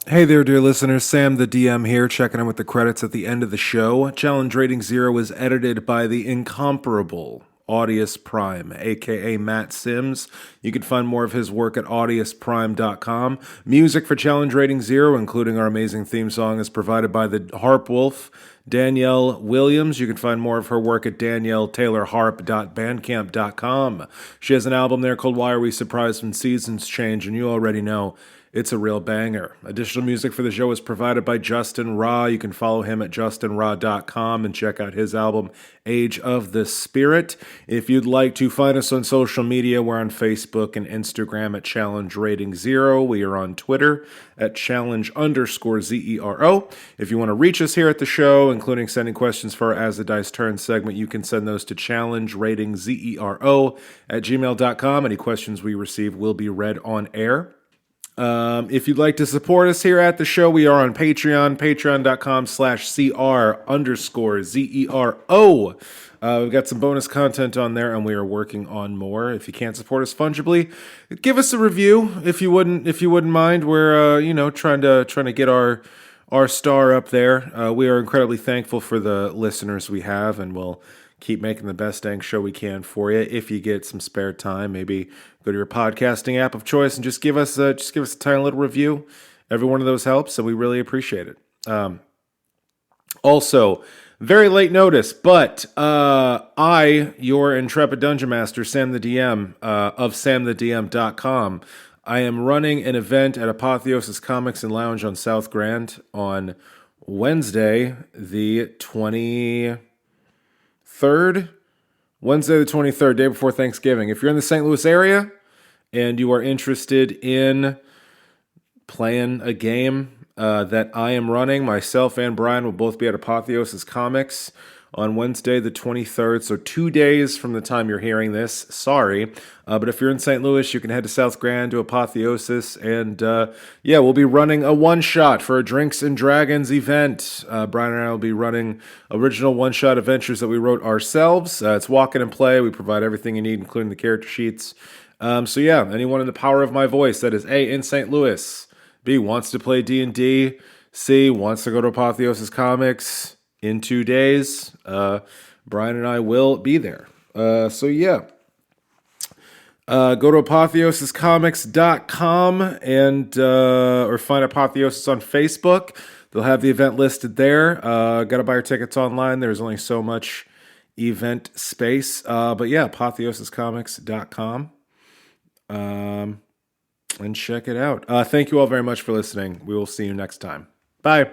Hey there, dear listeners. Sam the DM here, checking in with the credits at the end of the show. Challenge Rating Zero is edited by the incomparable Audius Prime, aka Matt Sims. You can find more of his work at audiusprime.com. Music for Challenge Rating Zero, including our amazing theme song, is provided by the Harp Wolf, Danielle Williams. You can find more of her work at danielletaylorharp.bandcamp.com. She has an album there called Why Are We Surprised When Seasons Change, and you already know it's a real banger. Additional music for the show is provided by Justin Ra. You can follow him at justinra.com and check out his album, Age of the Spirit. If you'd like to find us on social media, we're on Facebook and Instagram at Challenge Rating Zero. We are on Twitter at Challenge_ZERO. If you want to reach us here at the show, including sending questions for our As the Dice Turn segment, you can send those to challengeratingzero@gmail.com. Any questions we receive will be read on air. If you'd like to support us here at the show, we are on Patreon, patreon.com/CR_ZERO. We've got some bonus content on there, and we are working on more. If you can't support us fungibly, give us a review if you wouldn't mind. We're trying to get our star up there. We are incredibly thankful for the listeners we have, and we'll keep making the best dang show we can for you. If you get some spare time, maybe go to your podcasting app of choice and just give us a tiny little review. Every one of those helps, and we really appreciate it. Also, very late notice, but I, your intrepid dungeon master, Sam the DM of samthedm.com, I am running an event at Apotheosis Comics and Lounge on South Grand on Wednesday, the 23rd, day before Thanksgiving. If you're in the St. Louis area and you are interested in playing a game that I am running, myself and Brian will both be at Apotheosis Comics on Wednesday the 23rd, so 2 days from the time you're hearing this. Sorry. But if you're in St. Louis, you can head to South Grand to Apotheosis, and we'll be running a one-shot for a Drinks and Dragons event. Brian and I will be running original one-shot adventures that we wrote ourselves. It's walk in and play. We provide everything you need, including the character sheets. Anyone in the power of my voice that is A, in St. Louis, B, wants to play D&D, C, wants to go to Apotheosis Comics in 2 days, Brian and I will be there. Go to apotheosiscomics.com and or find Apotheosis on Facebook. They'll have the event listed there. Got to buy your tickets online. There's only so much event space. But yeah, apotheosiscomics.com. And check it out. Thank you all very much for listening. We will see you next time. Bye.